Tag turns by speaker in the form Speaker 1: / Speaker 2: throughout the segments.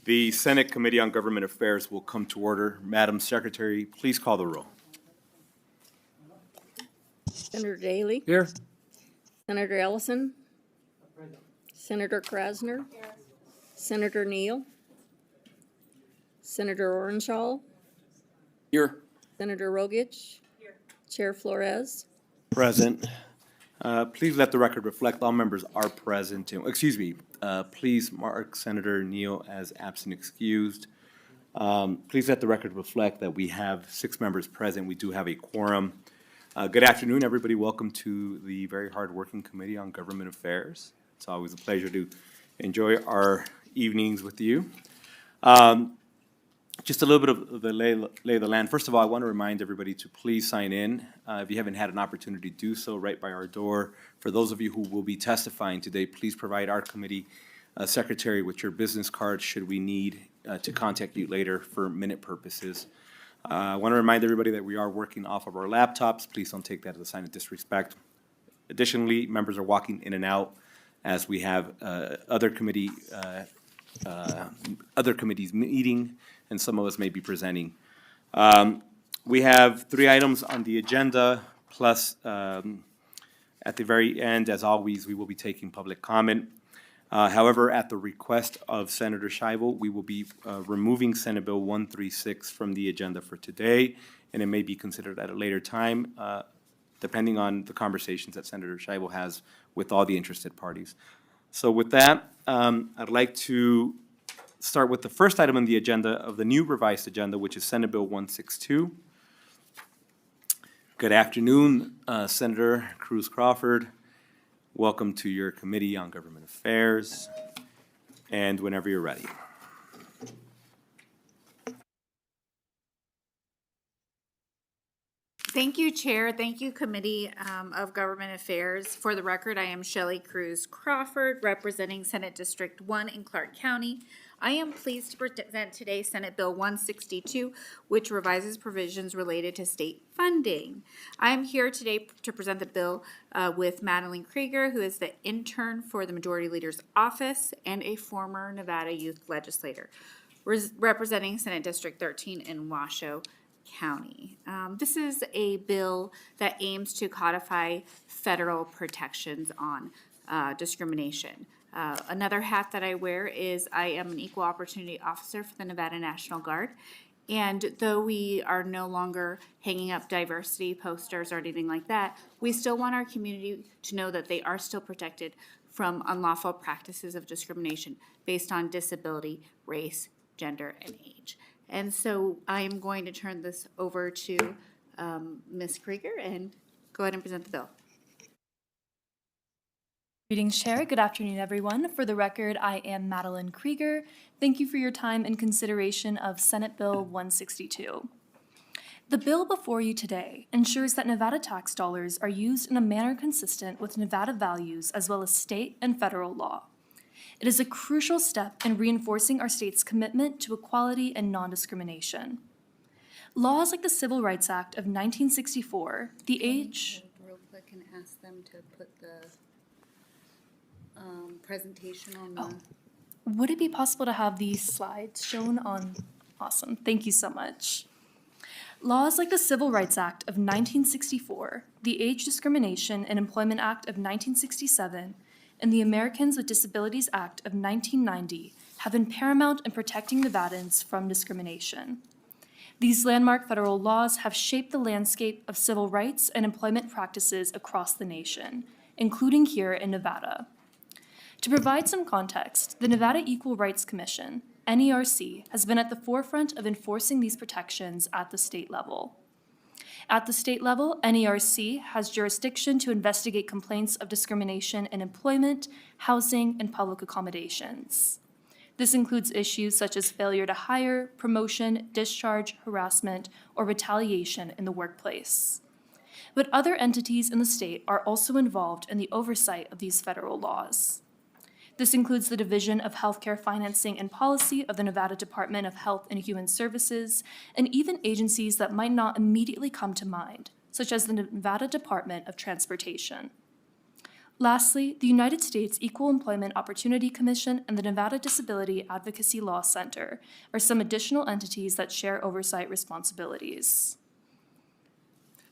Speaker 1: The Senate Committee on Government Affairs will come to order. Madam Secretary, please call the roll.
Speaker 2: Senator Daly.
Speaker 1: Here.
Speaker 2: Senator Ellison. Senator Krasner. Senator Neal. Senator Orenshaw.
Speaker 1: Here.
Speaker 2: Senator Rogich. Chair Flores.
Speaker 1: Present. Please let the record reflect all members are present. Please mark Senator Neal as absent excused. Please let the record reflect that we have 6 members present. We do have a quorum. Good afternoon, everybody. Welcome to the very hard-working Committee on Government Affairs. It's always a pleasure to enjoy our evenings with you. Just a little bit of the lay of the land. First of all, I want to remind everybody to please sign in. If you haven't had an opportunity to do so, right by our door. For those of you who will be testifying today, please provide our committee secretary with your business card should we need to contact you later for minute purposes. I want to remind everybody that we are working off of our laptops. Please don't take that as a sign of disrespect. Additionally, members are walking in and out as we have other committees meeting, and some of us may be presenting. We have 3 items on the agenda, plus at the very end, as always, we will be taking public comment. However, at the request of Senator Scheible, we will be removing Senate Bill 136 from the agenda for today, and it may be considered at a later time, depending on the conversations that Senator Scheible has with all the interested parties. So with that, I'd like to start with the first item on the agenda of the new revised agenda, which is Senate Bill 162. Good afternoon, Senator Cruz Crawford. Welcome to your Committee on Government Affairs, and whenever you're ready.
Speaker 3: Thank you, Chair. Thank you, Committee of Government Affairs. For the record, I am Shelley Cruz Crawford, representing Senate District 1 in Clark County. I am pleased to present today Senate Bill 162, which revises provisions related to state funding. I am here today to present the bill with Madeline Krieger, who is the intern for the Majority Leader's Office and a former Nevada youth legislator, representing Senate District 13 in Washoe County. This is a bill that aims to codify federal protections on discrimination. Another hat that I wear is I am an equal opportunity officer for the Nevada National Guard. And though we are no longer hanging up diversity posters or anything like that, we still want our community to know that they are still protected from unlawful practices of discrimination based on disability, race, gender, and age. And so I am going to turn this over to Ms. Krieger and go ahead and present the bill.
Speaker 4: Greetings, Chair. Good afternoon, everyone. For the record, I am Madeline Krieger. Thank you for your time and consideration of Senate Bill 162. The bill before you today ensures that Nevada tax dollars are used in a manner consistent with Nevada values as well as state and federal law. It is a crucial step in reinforcing our state's commitment to equality and non-discrimination. Laws like the Civil Rights Act of 1964, the age...
Speaker 3: Real quick and ask them to put the presentation on the...
Speaker 4: Would it be possible to have these slides shown on? Awesome, thank you so much. Laws like the Civil Rights Act of 1964, the Age Discrimination and Employment Act of 1967, and the Americans with Disabilities Act of 1990 have been paramount in protecting Nevadans from discrimination. These landmark federal laws have shaped the landscape of civil rights and employment practices across the nation, including here in Nevada. To provide some context, the Nevada Equal Rights Commission, NERC, has been at the forefront of enforcing these protections at the state level. At the state level, NERC has jurisdiction to investigate complaints of discrimination in employment, housing, and public accommodations. This includes issues such as failure to hire, promotion, discharge, harassment, or retaliation in the workplace. But other entities in the state are also involved in the oversight of these federal laws. This includes the Division of Healthcare Financing and Policy of the Nevada Department of Health and Human Services, and even agencies that might not immediately come to mind, such as the Nevada Department of Transportation. Lastly, the United States Equal Employment Opportunity Commission and the Nevada Disability Advocacy Law Center are some additional entities that share oversight responsibilities.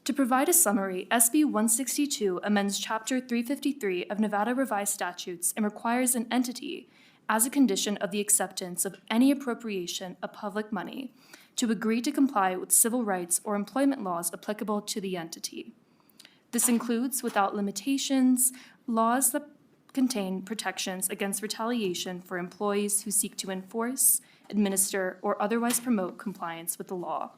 Speaker 4: To provide a summary, SB 162 amends Chapter 353 of Nevada Revised Statutes and requires an entity, as a condition of the acceptance of any appropriation of public money, to agree to comply with civil rights or employment laws applicable to the entity. This includes, without limitations, laws that contain protections against retaliation for employees who seek to enforce, administer, or otherwise promote compliance with the law.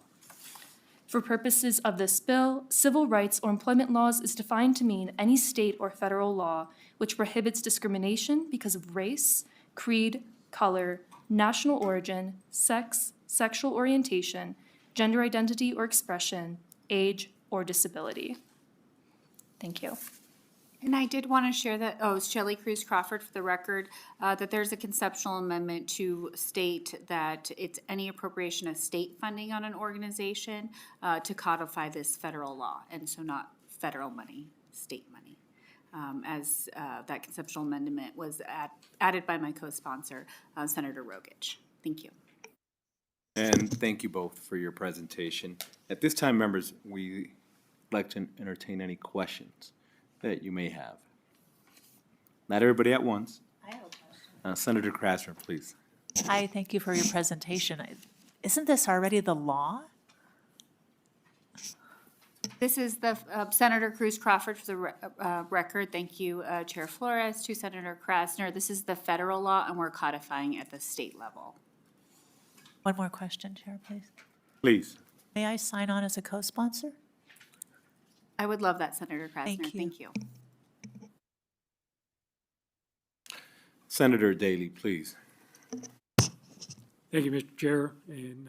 Speaker 4: For purposes of this bill, civil rights or employment laws is defined to mean any state or federal law which prohibits discrimination because of race, creed, color, national origin, sex, sexual orientation, gender identity or expression, age, or disability. Thank you.
Speaker 3: And I did want to share that, Shelley Cruz Crawford for the record, that there's a conceptual amendment to state that it's any appropriation of state funding on an organization to codify this federal law, and so not federal money, state money. As that conceptual amendment was added by my co-sponsor, Senator Rogich. Thank you.
Speaker 1: And thank you both for your presentation. At this time, members, we like to entertain any questions that you may have. Not everybody at once.
Speaker 5: I have a question.
Speaker 1: Senator Krasner, please.
Speaker 5: Hi, thank you for your presentation. Isn't this already the law?
Speaker 3: This is the Senator Cruz Crawford for the record. Thank you, Chair Flores, to Senator Krasner. This is the federal law, and we're codifying at the state level.
Speaker 5: One more question, Chair, please.
Speaker 1: Please.
Speaker 5: May I sign on as a co-sponsor?
Speaker 3: I would love that, Senator Krasner.
Speaker 5: Thank you.
Speaker 3: Thank you.
Speaker 1: Senator Daly, please.
Speaker 6: Thank you, Mr. Chair. And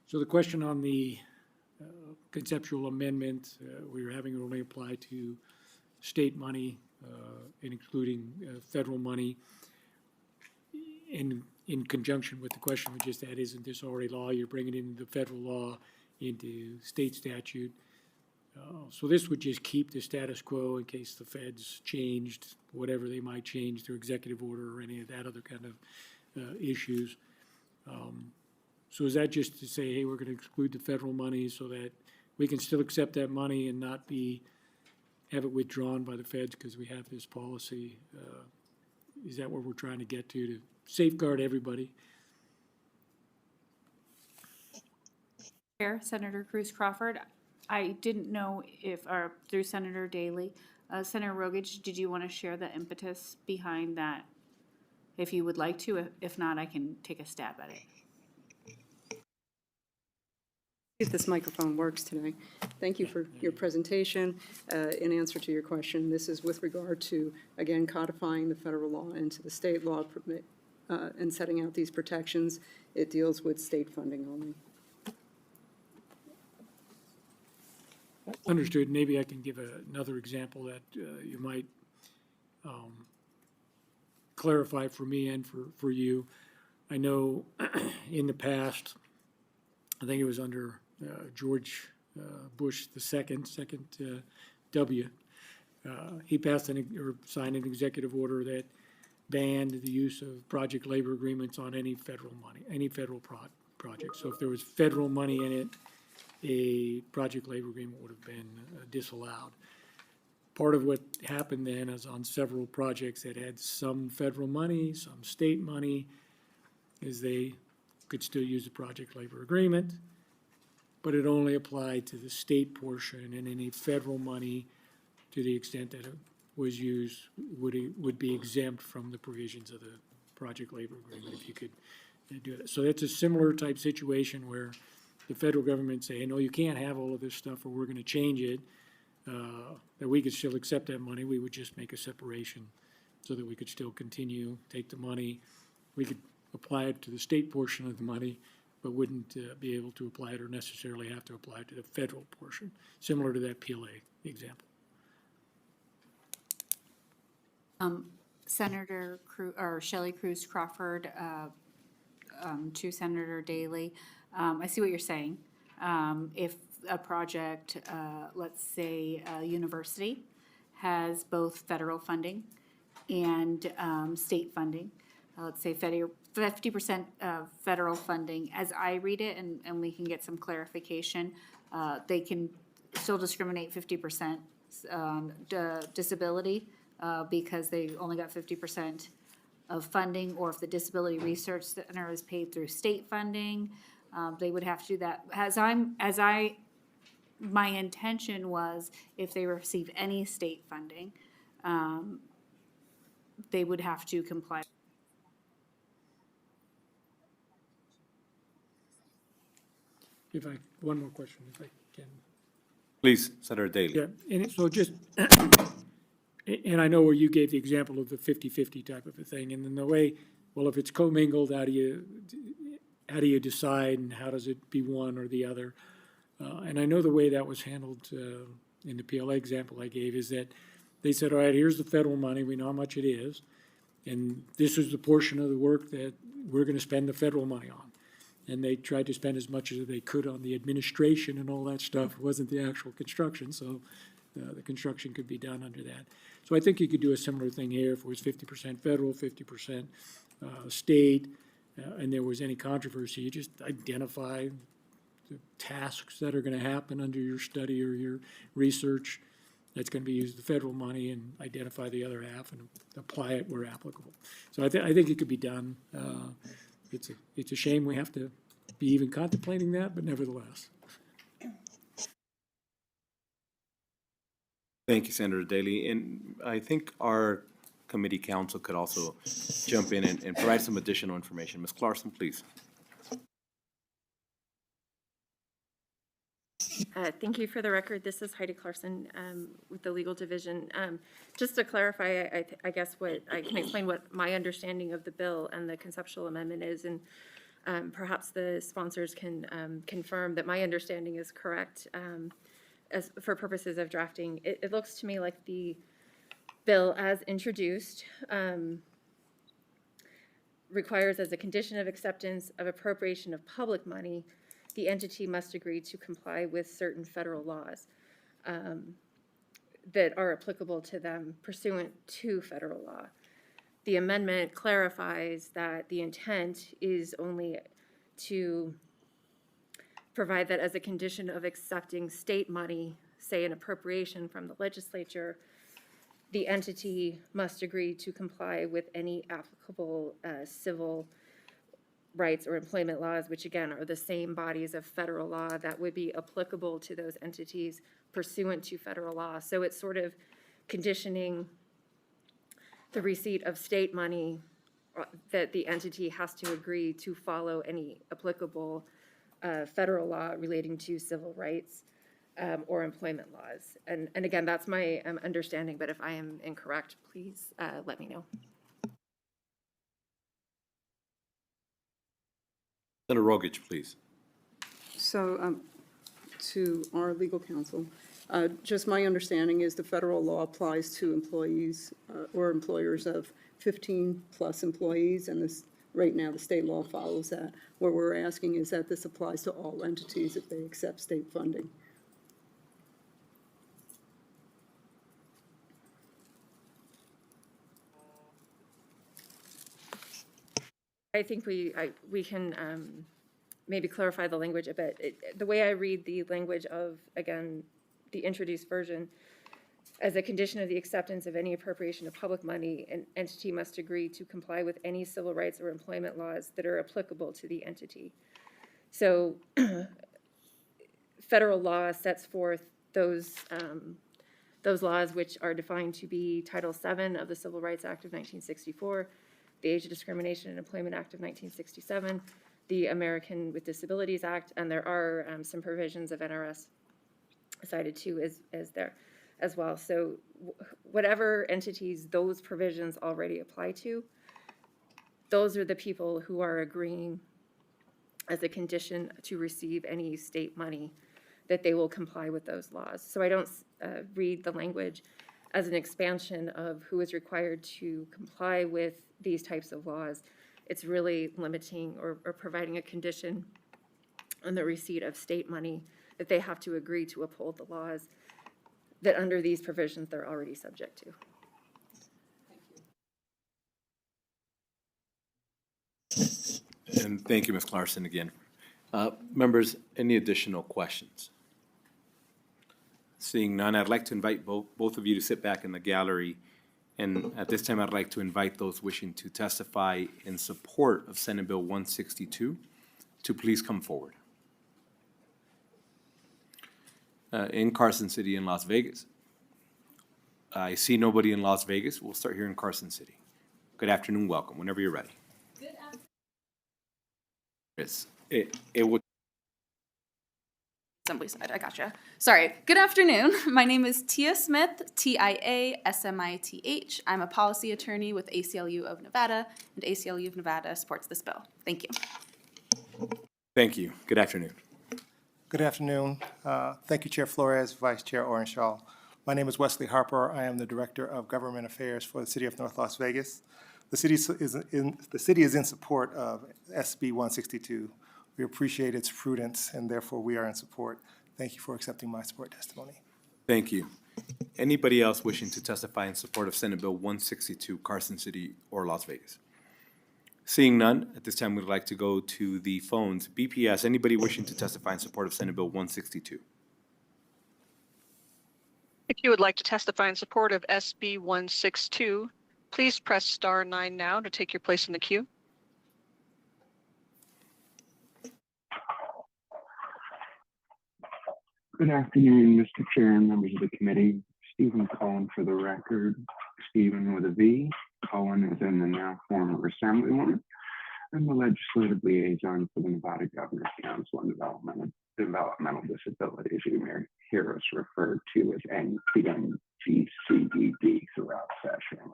Speaker 6: so the question on the conceptual amendment, we were having it only apply to state money and including federal money. In conjunction with the question we just had, isn't this already law? You're bringing in the federal law into state statute. So this would just keep the status quo in case the feds changed, whatever they might change through executive order or any of that other kind of issues. So is that just to say, hey, we're going to exclude the federal money so that we can still accept that money and not have it withdrawn by the feds because we have this policy? Is that what we're trying to get to safeguard everybody?
Speaker 3: Chair, Senator Cruz Crawford, I didn't know if, or through Senator Daly, Senator Rogich, did you want to share the impetus behind that? If you would like to, if not, I can take a stab at it.
Speaker 7: If this microphone works today. Thank you for your presentation. In answer to your question, this is with regard to, again, codifying the federal law into the state law and setting out these protections. It deals with state funding only.
Speaker 6: Understood. Maybe I can give another example that you might clarify for me and for you. I know in the past, I think it was under George Bush the second W, he passed or signed an executive order that banned the use of project labor agreements on any federal money, any federal project. So if there was federal money in it, a project labor agreement would have been disallowed. Part of what happened then is on several projects that had some federal money, some state money, is they could still use a project labor agreement, but it only applied to the state portion, and any federal money, to the extent that it was used, would be exempt from the provisions of the project labor agreement if you could do that. So that's a similar type situation where the federal government say, no, you can't have all of this stuff or we're going to change it, that we could still accept that money. We would just make a separation so that we could still continue, take the money. We could apply it to the state portion of the money, but wouldn't be able to apply it or necessarily have to apply it to the federal portion, similar to that PLA example.
Speaker 3: Senator Shelley Cruz Crawford, to Senator Daly, I see what you're saying. If a project, let's say a university, has both federal funding and state funding. Let's say 50% of federal funding. As I read it, and we can get some clarification, they can still discriminate 50% disability because they only got 50% of funding, or if the Disability Research Center is paid through state funding, they would have to do that. My intention was if they receive any state funding, they would have to comply.
Speaker 6: One more question, if I can.
Speaker 1: Please, Senator Daly.
Speaker 6: Yeah, and so just, and I know where you gave the example of the 50-50 type of a thing, and then the way, well, if it's commingled, how do you decide, and how does it be one or the other? And I know the way that was handled in the PLA example I gave is that they said, all right, here's the federal money, we know how much it is, and this is the portion of the work that we're gonna spend the federal money on. And they tried to spend as much as they could on the administration and all that stuff. It wasn't the actual construction, so the construction could be done under that. So I think you could do a similar thing here if it was 50% federal, 50% state, and there was any controversy, you just identify the tasks that are gonna happen under your study or your research that's gonna be used the federal money, and identify the other half and apply it where applicable. So I think it could be done. It's a shame we have to be even contemplating that, but nevertheless.
Speaker 1: Thank you, Senator Daly. And I think our committee counsel could also jump in and provide some additional information. Ms. Clarkson, please.
Speaker 8: Thank you. For the record, this is Heidi Clarkson with the Legal Division. Just to clarify, I guess I can explain what my understanding of the bill and the conceptual amendment is, and perhaps the sponsors can confirm that my understanding is correct as for purposes of drafting. It looks to me like the bill as introduced requires, as a condition of acceptance of appropriation of public money, the entity must agree to comply with certain federal laws that are applicable to them pursuant to federal law. The amendment clarifies that the intent is only to provide that as a condition of accepting state money, say an appropriation from the legislature, the entity must agree to comply with any applicable civil rights or employment laws, which again are the same bodies of federal law that would be applicable to those entities pursuant to federal law. So it's sort of conditioning the receipt of state money that the entity has to agree to follow any applicable federal law relating to civil rights or employment laws. And again, that's my understanding, but if I am incorrect, please let me know.
Speaker 1: Senator Rogich, please.
Speaker 7: So, to our legal counsel, just my understanding is the federal law applies to employees or employers of 15-plus employees, and this, right now, the state law follows that. What we're asking is that this applies to all entities if they accept state funding.
Speaker 8: I think we can maybe clarify the language a bit. The way I read the language of, again, the introduced version, as a condition of the acceptance of any appropriation of public money, an entity must agree to comply with any civil rights or employment laws that are applicable to the entity. So federal law sets forth those laws which are defined to be Title VII of the Civil Rights Act of 1964, the Age of Discrimination and Employment Act of 1967, the American with Disabilities Act, and there are some provisions of NRS cited too as there as well. So whatever entities those provisions already apply to, those are the people who are agreeing as a condition to receive any state money that they will comply with those laws. So I don't read the language as an expansion of who is required to comply with these types of laws. It's really limiting or providing a condition on the receipt of state money that they have to agree to uphold the laws. that under these provisions, they're already subject to.
Speaker 1: And thank you, Ms. Clarkson, again. Members, any additional questions? Seeing none, I'd like to invite both of you to sit back in the gallery. And at this time, I'd like to invite those wishing to testify in support of Senate Bill 162 to please come forward. In Carson City and Las Vegas. I see nobody in Las Vegas. We'll start here in Carson City. Good afternoon, welcome, whenever you're ready. Good afternoon. It would.
Speaker 9: Assembly side, I gotcha. Sorry. Good afternoon. My name is Tia Smith, TIA-SMITH. I'm a policy attorney with ACLU of Nevada, and ACLU of Nevada supports this bill. Thank you.
Speaker 1: Thank you. Good afternoon.
Speaker 10: Good afternoon. Thank you, Chair Flores, Vice Chair Orenshaw. My name is Wesley Harper. I am the Director of Government Affairs for the City of North Las Vegas. The city is in support of SB 162. We appreciate its prudence, and therefore we are in support. Thank you for accepting my support testimony.
Speaker 1: Thank you. Anybody else wishing to testify in support of Senate Bill 162, Carson City or Las Vegas? Seeing none, at this time we'd like to go to the phones. BPS, anybody wishing to testify in support of Senate Bill 162?
Speaker 11: If you would like to testify in support of SB 162, please press star 9 now to take your place in the queue.
Speaker 12: Good afternoon, Mr. Chair and members of the committee. Stephen Cullen for the record. Stephen with a V. Cullen is in the now former Assemblywoman and the legislative liaison for the Nevada Governor's Council on Developmental Disabilities. You may hear us referred to as NCDD throughout session.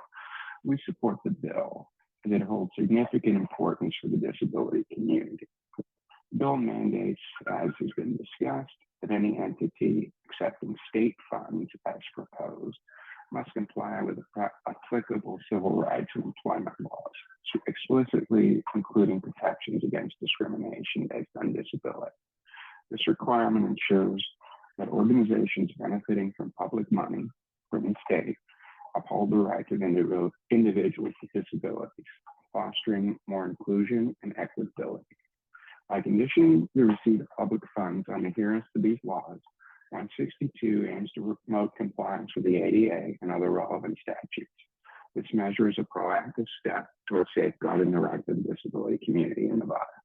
Speaker 12: We support the bill as it holds significant importance for the disability community. The bill mandates, as has been discussed, that any entity accepting state funds as proposed must comply with applicable civil rights and employment laws, explicitly including protections against discrimination based on disability. This requirement ensures that organizations benefiting from public money from the state uphold the rights of individuals with disabilities, fostering more inclusion and equitability. By conditioning the receipt of public funds on adherence to these laws, 162 aims to promote compliance with the ADA and other relevant statutes. This measure is a proactive step towards safeguarding the rights of the disability community in Nevada.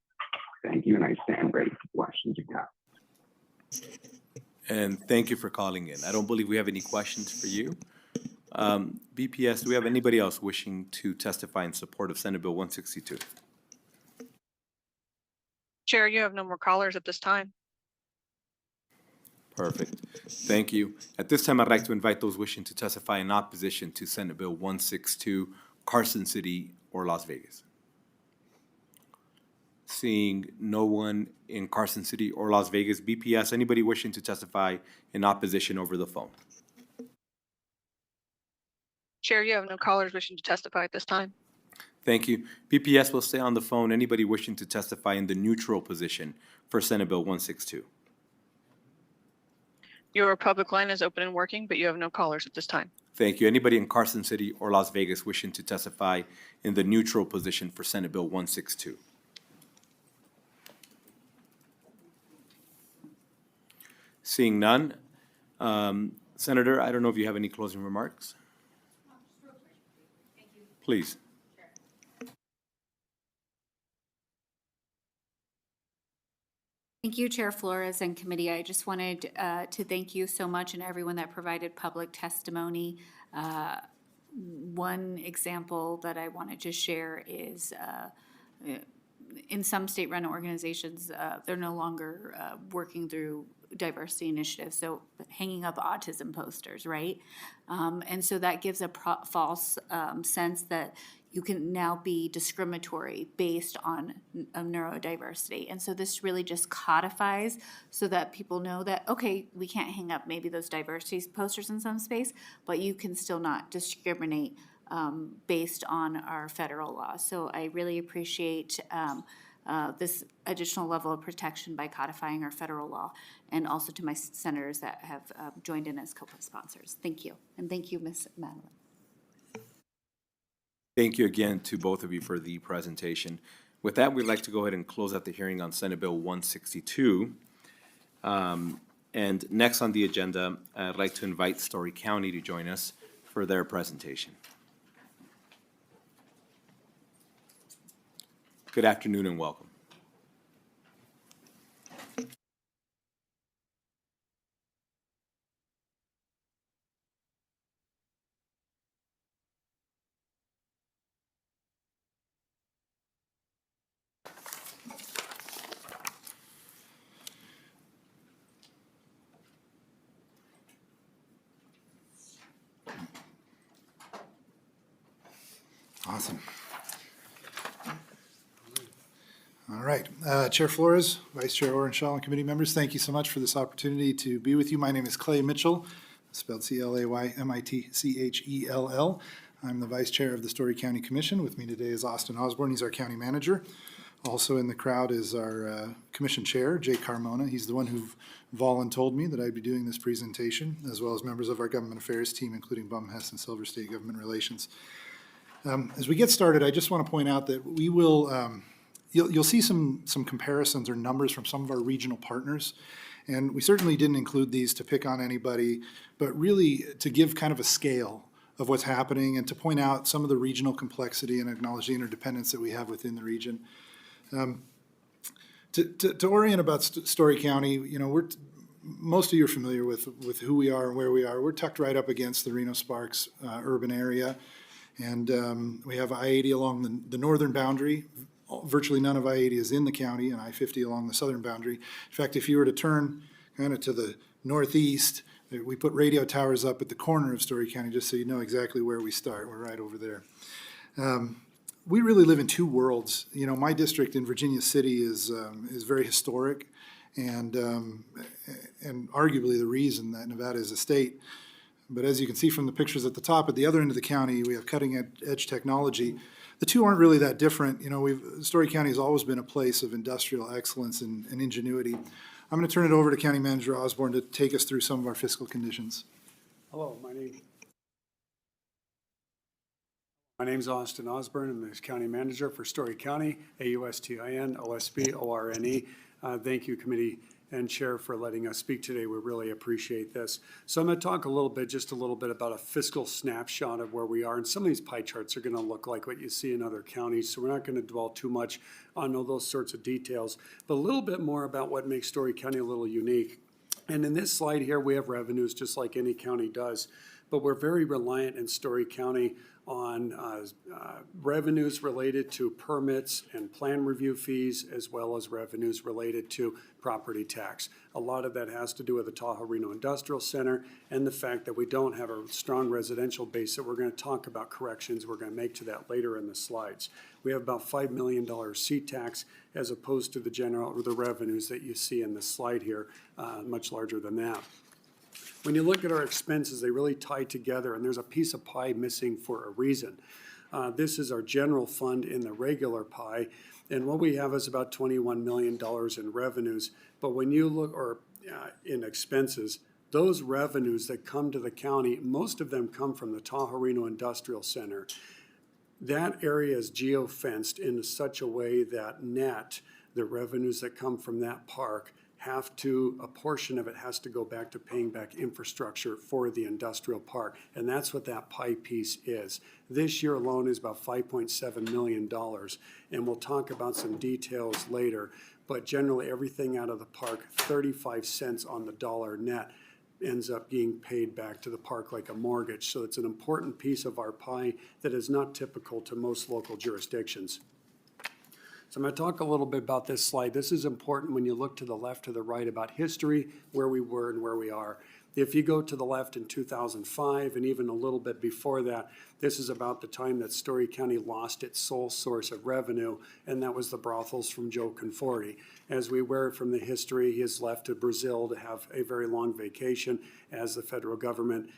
Speaker 12: Thank you, and I stand ready for questions and comments.
Speaker 1: And thank you for calling in. I don't believe we have any questions for you. BPS, do we have anybody else wishing to testify in support of Senate Bill 162?
Speaker 11: Chair, you have no more callers at this time.
Speaker 1: Perfect. Thank you. At this time, I'd like to invite those wishing to testify in opposition to Senate Bill 162, Carson City or Las Vegas. Seeing no one in Carson City or Las Vegas, BPS, anybody wishing to testify in opposition over the phone?
Speaker 11: Chair, you have no callers wishing to testify at this time.
Speaker 1: Thank you. BPS will stay on the phone. Anybody wishing to testify in the neutral position for Senate Bill 162?
Speaker 11: Your public line is open and working, but you have no callers at this time.
Speaker 1: Thank you. Anybody in Carson City or Las Vegas wishing to testify in the neutral position for Senate Bill 162? Seeing none. Senator, I don't know if you have any closing remarks. Please.
Speaker 3: Thank you, Chair Flores and committee. I just wanted to thank you so much and everyone that provided public testimony. One example that I wanted to share is in some state-run organizations, they're no longer working through diversity initiatives, so hanging up autism posters, right? And so that gives a false sense that you can now be discriminatory based on neurodiversity. And so this really just codifies so that people know that, okay, we can't hang up maybe those diversity posters in some space, but you can still not discriminate based on our federal law. So I really appreciate
Speaker 9: this additional level of protection by codifying our federal law, and also to my senators that have joined in as co-sponsors. Thank you, and thank you, Ms. Madeline.
Speaker 1: Thank you again to both of you for the presentation. With that, we'd like to go ahead and close out the hearing on Senate Bill 162. And next on the agenda, I'd like to invite Story County to join us for their presentation. Good afternoon and welcome.
Speaker 13: Awesome. All right. Chair Flores, Vice Chair Orenshaw, and committee members, thank you so much for this opportunity to be with you. My name is Clay Mitchell, spelled C-L-A-Y-M-I-T-C-H-E-L-L. I'm the Vice Chair of the Story County Commission. With me today is Austin Osborne. He's our county manager. Also in the crowd is our commission chair, Jay Carmona. He's the one who voluntold me that I'd be doing this presentation, as well as members of our government affairs team, including Bum Hess and Silver State Government Relations. As we get started, I just want to point out that we will, you'll see some comparisons or numbers from some of our regional partners. And we certainly didn't include these to pick on anybody, but really to give kind of a scale of what's happening and to point out some of the regional complexity and acknowledge the interdependence that we have within the region. To orient about Story County, you know, most of you are familiar with who we are and where we are. We're tucked right up against the Reno-Sparks urban area. And we have I-80 along the northern boundary. Virtually none of I-80 is in the county, and I-50 along the southern boundary. In fact, if you were to turn kind of to the northeast, we put radio towers up at the corner of Story County just so you know exactly where we start. We're right over there. We really live in two worlds. You know, my district in Virginia City is very historic, and arguably the reason that Nevada is a state. But as you can see from the pictures at the top, at the other end of the county, we have cutting-edge technology. The two aren't really that different. You know, Story County has always been a place of industrial excellence and ingenuity. I'm going to turn it over to County Manager Osborne to take us through some of our fiscal conditions.
Speaker 14: Hello, my name's Austin Osborne. I'm the County Manager for Story County, AUSTIN-OSB-ORNE. Thank you, Committee and Chair, for letting us speak today. We really appreciate this. So I'm going to talk just a little bit about a fiscal snapshot of where we are. And some of these pie charts are going to look like what you see in other counties. So we're not going to dwell too much on all those sorts of details, but a little bit more about what makes Story County a little unique. And in this slide here, we have revenues just like any county does, but we're very reliant in Story County on revenues related to permits and plan review fees, as well as revenues related to property tax. A lot of that has to do with the Tahoe Reno Industrial Center and the fact that we don't have a strong residential base that we're going to talk about corrections we're going to make to that later in the slides. We have about $5 million seat tax as opposed to the revenues that you see in this slide here, much larger than that. When you look at our expenses, they really tie together, and there's a piece of pie missing for a reason. This is our general fund in the regular pie, and what we have is about $21 million in revenues. But when you look, in expenses, those revenues that come to the county, most of them come from the Tahoe Reno Industrial Center. That area is geo-fenced in such a way that the revenues that come from that park, a portion of it has to go back to paying back infrastructure for the industrial park. And that's what that pie piece is. This year alone is about $5.7 million. And we'll talk about some details later. But generally everything out of the park, 35 cents on the dollar net, ends up being paid back to the park like a mortgage. So it's an important piece of our pie that is not typical to most local jurisdictions. So I'm going to talk a little bit about this slide. This is important when you look to the left to the right about history, where we were and where we are. If you go to the left in 2005 and even a little bit before that, this is about the time that Story County lost its sole source of revenue, and that was the brothels from Joe Conforti. As we were from the history, he has left to Brazil to have a very long vacation as the federal government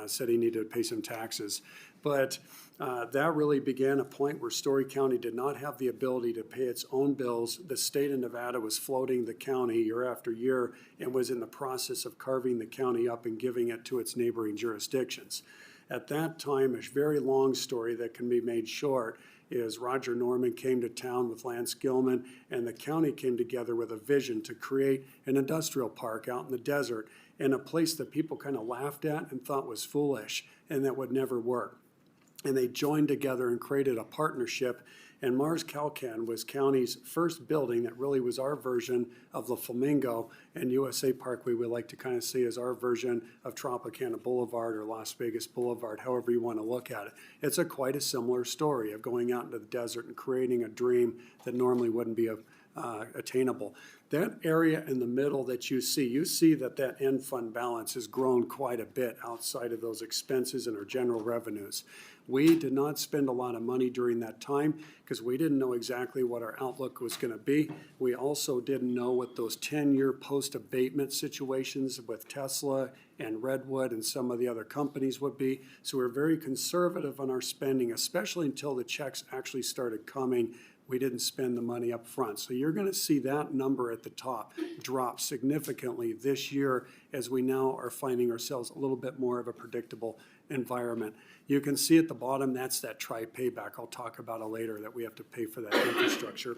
Speaker 14: said he needed to pay some taxes. But that really began a point where Story County did not have the ability to pay its own bills. The state of Nevada was floating the county year after year and was in the process of carving the county up and giving it to its neighboring jurisdictions. At that time, a very long story that can be made short is Roger Norman came to town with Lance Gilman, and the county came together with a vision to create an industrial park out in the desert in a place that people kind of laughed at and thought was foolish and that would never work. And they joined together and created a partnership. And Mars Calcan was county's first building that really was our version of the Flamingo, and USA Parkway we like to kind of see as our version of Tropicana Boulevard or Las Vegas Boulevard, however you want to look at it. It's quite a similar story of going out into the desert and creating a dream that normally wouldn't be attainable. That area in the middle that you see that end fund balance has grown quite a bit outside of those expenses and our general revenues. We did not spend a lot of money during that time because we didn't know exactly what our outlook was going to be. We also didn't know what those 10-year post-abatement situations with Tesla and Redwood and some of the other companies would be. So we're very conservative on our spending, especially until the checks actually started coming. We didn't spend the money up front. So you're going to see that number at the top drop significantly this year as we now are finding ourselves a little bit more of a predictable environment. You can see at the bottom, that's that tri-payback. I'll talk about it later, that we have to pay for that infrastructure.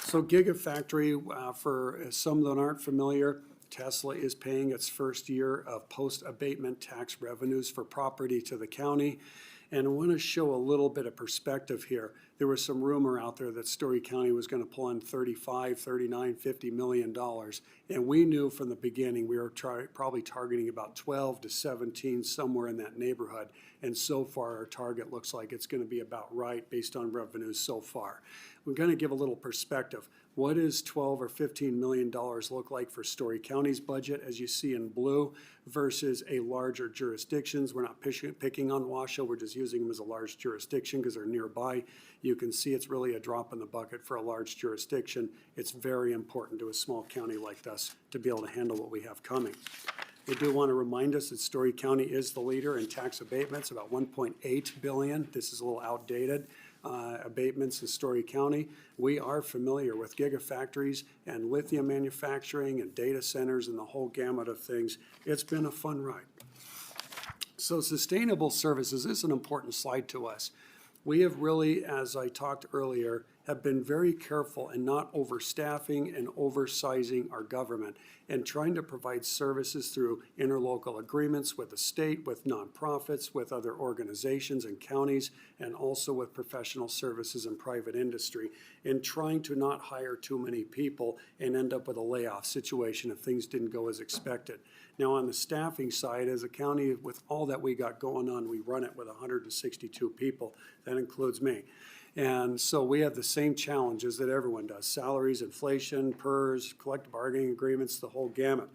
Speaker 14: So Gigafactory, for some that aren't familiar, Tesla is paying its first year of post-abatement tax revenues for property to the county. And I want to show a little bit of perspective here. There was some rumor out there that Story County was going to pull in $35, $39, $50 million. And we knew from the beginning we were probably targeting about 12 to 17, somewhere in that neighborhood. And so far, our target looks like it's going to be about right based on revenues so far. We're going to give a little perspective. What does 12 or $15 million look like for Story County's budget, as you see in blue, versus a larger jurisdictions? We're not picking on Washoe, we're just using them as a large jurisdiction because they're nearby. You can see it's really a drop in the bucket for a large jurisdiction. It's very important to a small county like us to be able to handle what we have coming. We do want to remind us that Story County is the leader in tax abatements, about $1.8 billion. This is a little outdated. Abatements in Story County. We are familiar with gigafactories and lithium manufacturing and data centers and the whole gamut of things. It's been a fun ride. So sustainable services is an important slide to us. We have really, as I talked earlier, have been very careful in not overstaffing and oversizing our government and trying to provide services through interlocal agreements with the state, with nonprofits, with other organizations and counties, and also with professional services and private industry, and trying to not hire too many people and end up with a layoff situation if things didn't go as expected. Now, on the staffing side, as a county, with all that we got going on, we run it with 162 people. That includes me. And so we have the same challenges that everyone does: salaries, inflation, PERS, collective bargaining agreements, the whole gamut.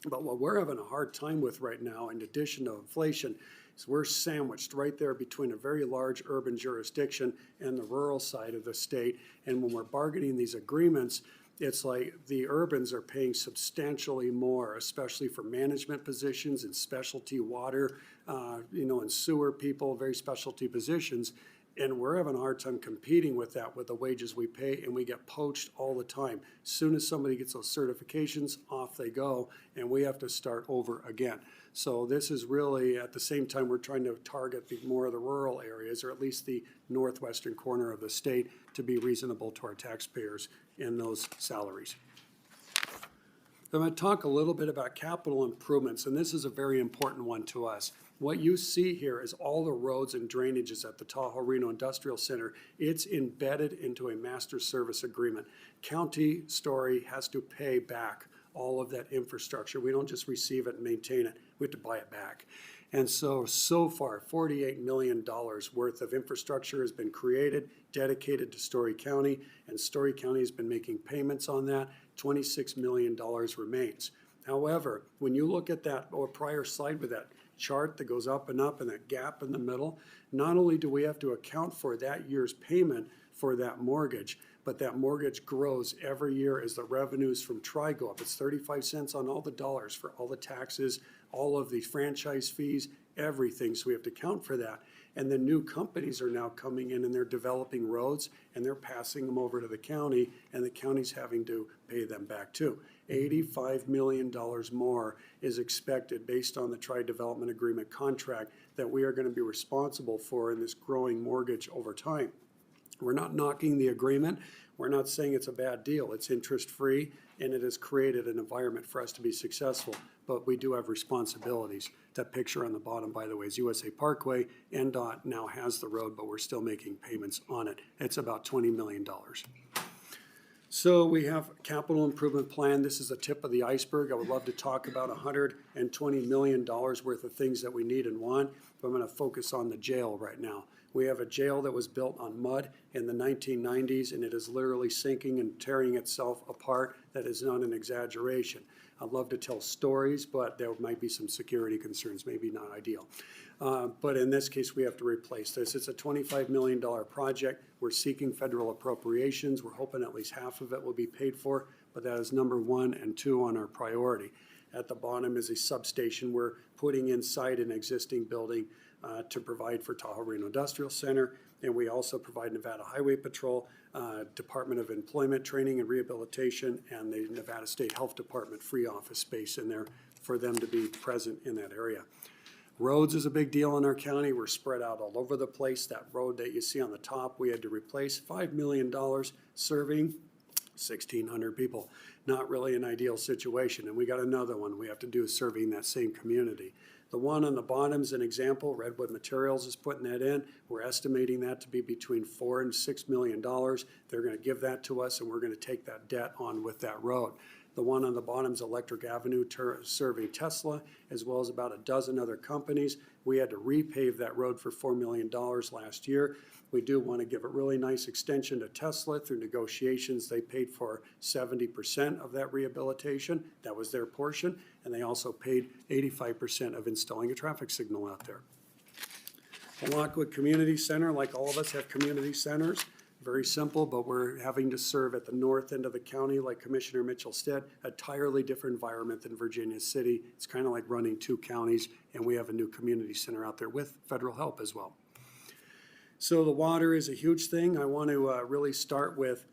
Speaker 14: But what we're having a hard time with right now, in addition to inflation, is we're sandwiched right there between a very large urban jurisdiction and the rural side of the state. And when we're bargaining these agreements, it's like the urbans are paying substantially more, especially for management positions and specialty water, and sewer people, very specialty positions. And we're having a hard time competing with that with the wages we pay, and we get poached all the time. As soon as somebody gets those certifications, off they go, and we have to start over again. So this is really, at the same time, we're trying to target more of the rural areas, or at least the northwestern corner of the state, to be reasonable to our taxpayers in those salaries. I'm going to talk a little bit about capital improvements, and this is a very important one to us. What you see here is all the roads and drainages at the Tahoe Reno Industrial Center. It's embedded into a master service agreement. County Story has to pay back all of that infrastructure. We don't just receive it and maintain it. We have to buy it back. And so far, $48 million worth of infrastructure has been created, dedicated to Story County, and Story County has been making payments on that. $26 million remains. However, when you look at that prior slide with that chart that goes up and that gap in the middle, not only do we have to account for that year's payment for that mortgage, but that mortgage grows every year as the revenues from Tri go up. It's 35 cents on all the dollars for all the taxes, all of the franchise fees, everything, so we have to account for that. And then new companies are now coming in and they're developing roads and they're passing them over to the county, and the county's having to pay them back too. $85 million more is expected based on the tri-development agreement contract that we are going to be responsible for in this growing mortgage over time. We're not knocking the agreement. We're not saying it's a bad deal. It's interest-free, and it has created an environment for us to be successful. But we do have responsibilities. That picture on the bottom, by the way, is USA Parkway. NDOT now has the road, but we're still making payments on it. It's about $20 million. So we have a capital improvement plan. This is the tip of the iceberg. I would love to talk about $120 million worth of things that we need and want, but I'm going to focus on the jail right now. We have a jail that was built on mud in the 1990s, and it is literally sinking and tearing itself apart. That is not an exaggeration. I'd love to tell stories, but there might be some security concerns, maybe not ideal. But in this case, we have to replace this. It's a $25 million project. We're seeking federal appropriations. We're hoping at least half of it will be paid for, but that is number 1 and 2 on our priority. At the bottom is a substation we're putting inside an existing building to provide for Tahoe Reno Industrial Center, and we also provide Nevada Highway Patrol, Department of Employment Training and Rehabilitation, and the Nevada State Health Department free office space in there for them to be present in that area. Roads is a big deal in our county. We're spread out all over the place. That road that you see on the top, we had to replace $5 million, serving 1,600 people. Not really an ideal situation. And we got another one we have to do serving that same community. The one on the bottom is an example. Redwood Materials is putting that in. We're estimating that to be between $4 and $6 million. They're going to give that to us, and we're going to take that debt on with that road. The one on the bottom is Electric Avenue serving Tesla, as well as about a dozen other companies. We had to repave that road for $4 million last year. We do want to give a really nice extension to Tesla through negotiations. They paid for 70% of that rehabilitation. That was their portion. And they also paid 85% of installing a traffic signal out there. The Lockwood Community Center, like all of us have community centers, very simple, but we're having to serve at the north end of the county, like Commissioner Mitchell said, a entirely different environment than Virginia City. It's kind of like running 2 counties, and we have a new community center out there with federal help as well. So the water is a huge thing. I want to really start with,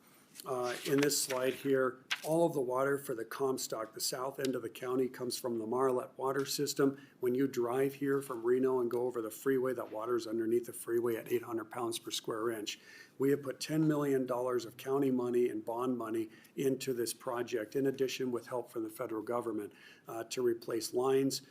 Speaker 14: in this slide here, all of the water for the Comstock, the south end of the county, comes from the Marlette water system. When you drive here from Reno and go over the freeway, that water is underneath the freeway at 800 pounds per square inch. We have put $10 million of county money and bond money into this project, in addition with help from the federal government, to replace lines,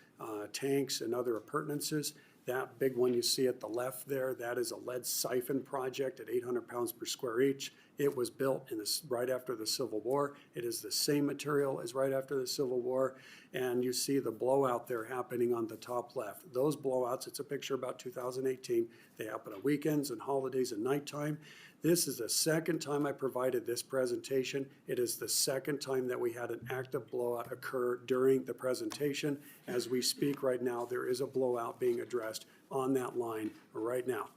Speaker 14: tanks, and other appurtenances. That big one you see at the left there, that is a lead siphon project at 800 pounds per square inch. It was built right after the Civil War. It is the same material as right after the Civil War. And you see the blowout there happening on the top left. Those blowouts, it's a picture about 2018. They happen on weekends and holidays and nighttime. This is the second time I provided this presentation. It is the second time that we had an active blowout occur during the presentation. As we speak right now, there is a blowout being addressed on that line right now.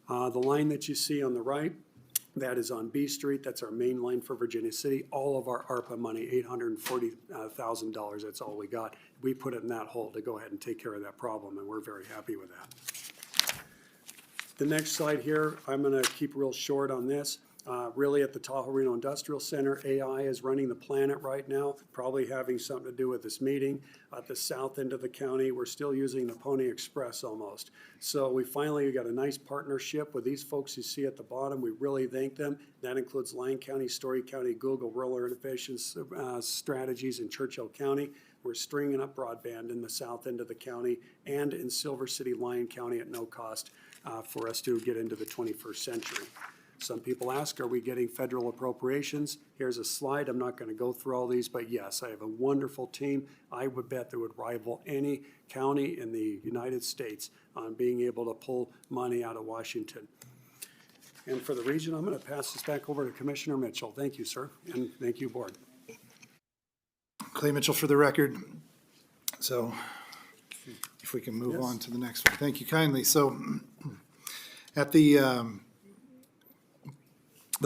Speaker 14: The line that you see on the right, that is on B Street. That's our main line for Virginia City. All of our ARPA money, $840,000, that's all we got. We put it in that hole to go ahead and take care of that problem, and we're very happy with that. The next slide here, I'm going to keep real short on this. Really at the Tahoe Reno Industrial Center, AI is running the planet right now, probably having something to do with this meeting. At the south end of the county, we're still using the Pony Express almost. So we finally got a nice partnership with these folks you see at the bottom. We really thank them. That includes Lyon County, Story County, Google, Rural Innovation Strategies in Churchill County. We're stringing up broadband in the south end of the county and in Silver City, Lyon County at no cost for us to get into the 21st century. Some people ask, are we getting federal appropriations? Here's a slide. I'm not going to go through all these, but yes, I have a wonderful team. I would bet that would rival any county in the United States on being able to pull money out of Washington. And for the region, I'm going to pass this back over to Commissioner Mitchell. Thank you, sir, and thank you, board.
Speaker 13: Clay Mitchell for the record. So if we can move on to the next one. Thank you kindly. So at the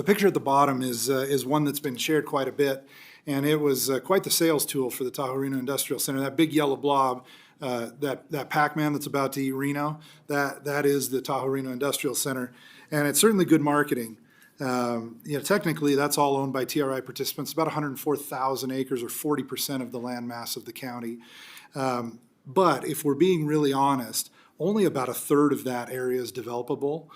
Speaker 13: picture at the bottom is one that's been shared quite a bit, and it was quite the sales tool for the Tahoe Reno Industrial Center. That big yellow blob that Pac-Man that's about to eat Reno, that is the Tahoe Reno Industrial Center. And it's certainly good marketing. Technically, that's all owned by TRI participants, about 104,000 acres or 40% of the land mass of the county. But if we're being really honest, only about a third of that area is developable.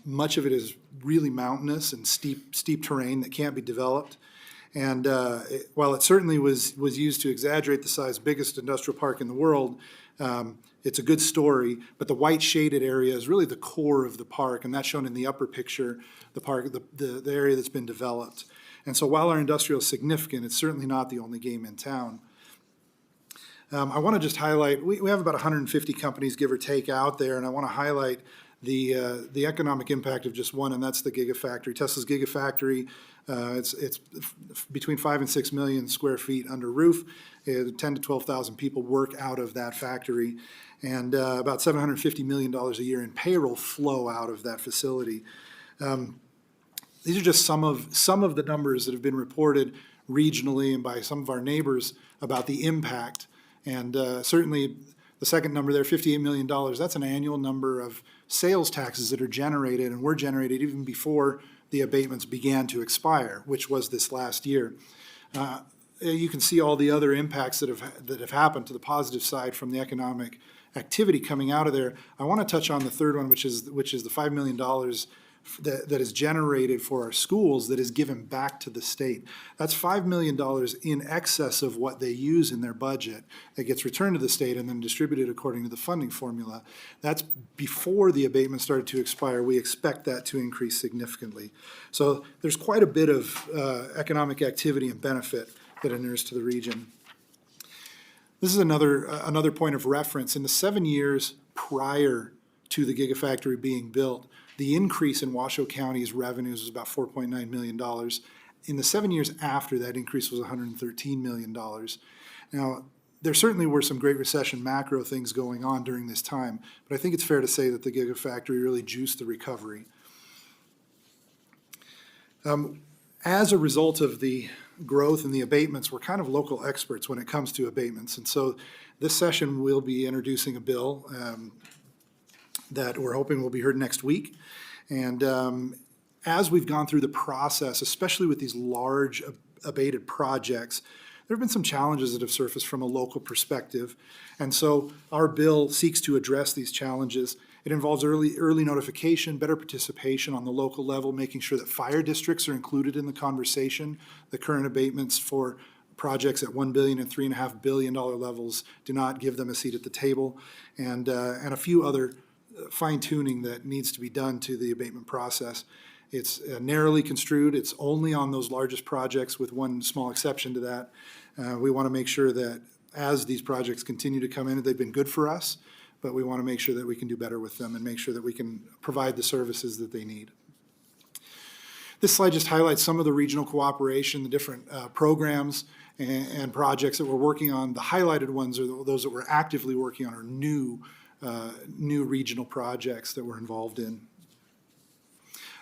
Speaker 13: Much of it is really mountainous and steep terrain that can't be developed. And while it certainly was used to exaggerate the size, biggest industrial park in the world, it's a good story, but the white shaded area is really the core of the park, and that's shown in the upper picture, the park, the area that's been developed. And so while our industrial is significant, it's certainly not the only game in town. I want to just highlight, we have about 150 companies, give or take, out there, and I want to highlight the economic impact of just one, and that's the Gigafactory. Tesla's Gigafactory, it's between 5 and 6 million square feet under roof. 10 to 12,000 people work out of that factory, and about $750 million a year in payroll flow out of that facility. These are just some of the numbers that have been reported regionally and by some of our neighbors about the impact. And certainly the second number there, $58 million, that's an annual number of sales taxes that are generated and were generated even before the abatements began to expire, which was this last year. You can see all the other impacts that have happened to the positive side from the economic activity coming out of there. I want to touch on the third one, which is the $5 million that is generated for our schools that is given back to the state. That's $5 million in excess of what they use in their budget that gets returned to the state and then distributed according to the funding formula. That's before the abatement started to expire. We expect that to increase significantly. So there's quite a bit of economic activity and benefit that inures to the region. This is another point of reference. In the 7 years prior to the Gigafactory being built, the increase in Washoe County's revenues was about $4.9 million. In the 7 years after, that increase was $113 million. Now, there certainly were some Great Recession macro things going on during this time, but I think it's fair to say that the Gigafactory really juiced the recovery. As a result of the growth and the abatements, we're kind of local experts when it comes to abatements. And so this session we'll be introducing a bill that we're hoping will be heard next week. And as we've gone through the process, especially with these large abated projects, there have been some challenges that have surfaced from a local perspective. And so our bill seeks to address these challenges. It involves early notification, better participation on the local level, making sure that fire districts are included in the conversation. The current abatements for projects at $1 billion and $3.5 billion levels do not give them a seat at the table, and a few other fine-tuning that needs to be done to the abatement process. It's narrowly construed. It's only on those largest projects, with one small exception to that. We want to make sure that as these projects continue to come in, they've been good for us, but we want to make sure that we can do better with them and make sure that we can provide the services that they need. This slide just highlights some of the regional cooperation, the different programs and projects that we're working on. The highlighted ones are those that we're actively working on, are new regional projects that we're involved in.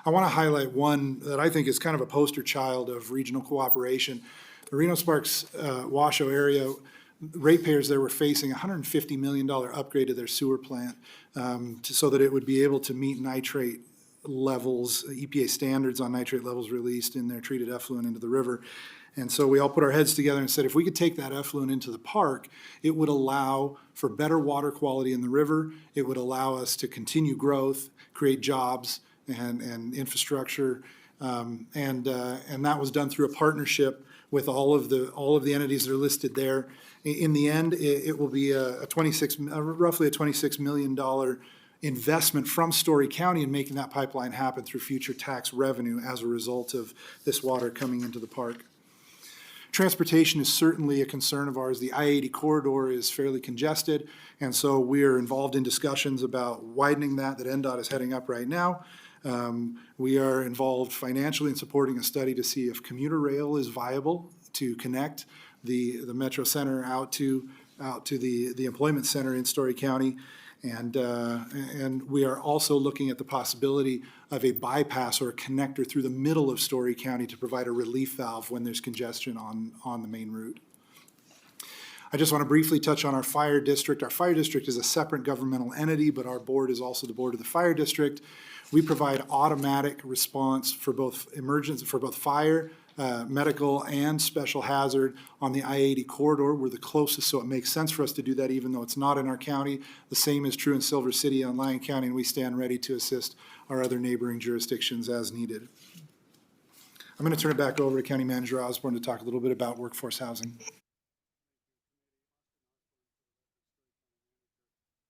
Speaker 13: I want to highlight one that I think is kind of a poster child of regional cooperation. The Reno-Sparks Washoe area, ratepayers there were facing a $150 million upgrade to their sewer plant so that it would be able to meet nitrate levels, EPA standards on nitrate levels released in their treated effluent into the river. And so we all put our heads together and said, if we could take that effluent into the park, it would allow for better water quality in the river. It would allow us to continue growth, create jobs and infrastructure. And that was done through a partnership with all of the entities that are listed there. In the end, it will be roughly a $26 million investment from Story County in making that pipeline happen through future tax revenue as a result of this water coming into the park. Transportation is certainly a concern of ours. The I-80 corridor is fairly congested, and so we are involved in discussions about widening that NDOT is heading up right now. We are involved financially in supporting a study to see if commuter rail is viable to connect the Metro Center out to the employment center in Story County. And we are also looking at the possibility of a bypass or a connector through the middle of Story County to provide a relief valve when there's congestion on the main route. I just want to briefly touch on our fire district. Our fire district is a separate governmental entity, but our board is also the board of the fire district. We provide automatic response for both emergency, for both fire, medical, and special hazard on the I-80 corridor. We're the closest, so it makes sense for us to do that even though it's not in our county. The same is true in Silver City and Lyon County, and we stand ready to assist our other neighboring jurisdictions as needed. I'm going to turn it back over to County Manager Osborne to talk a little bit about workforce housing.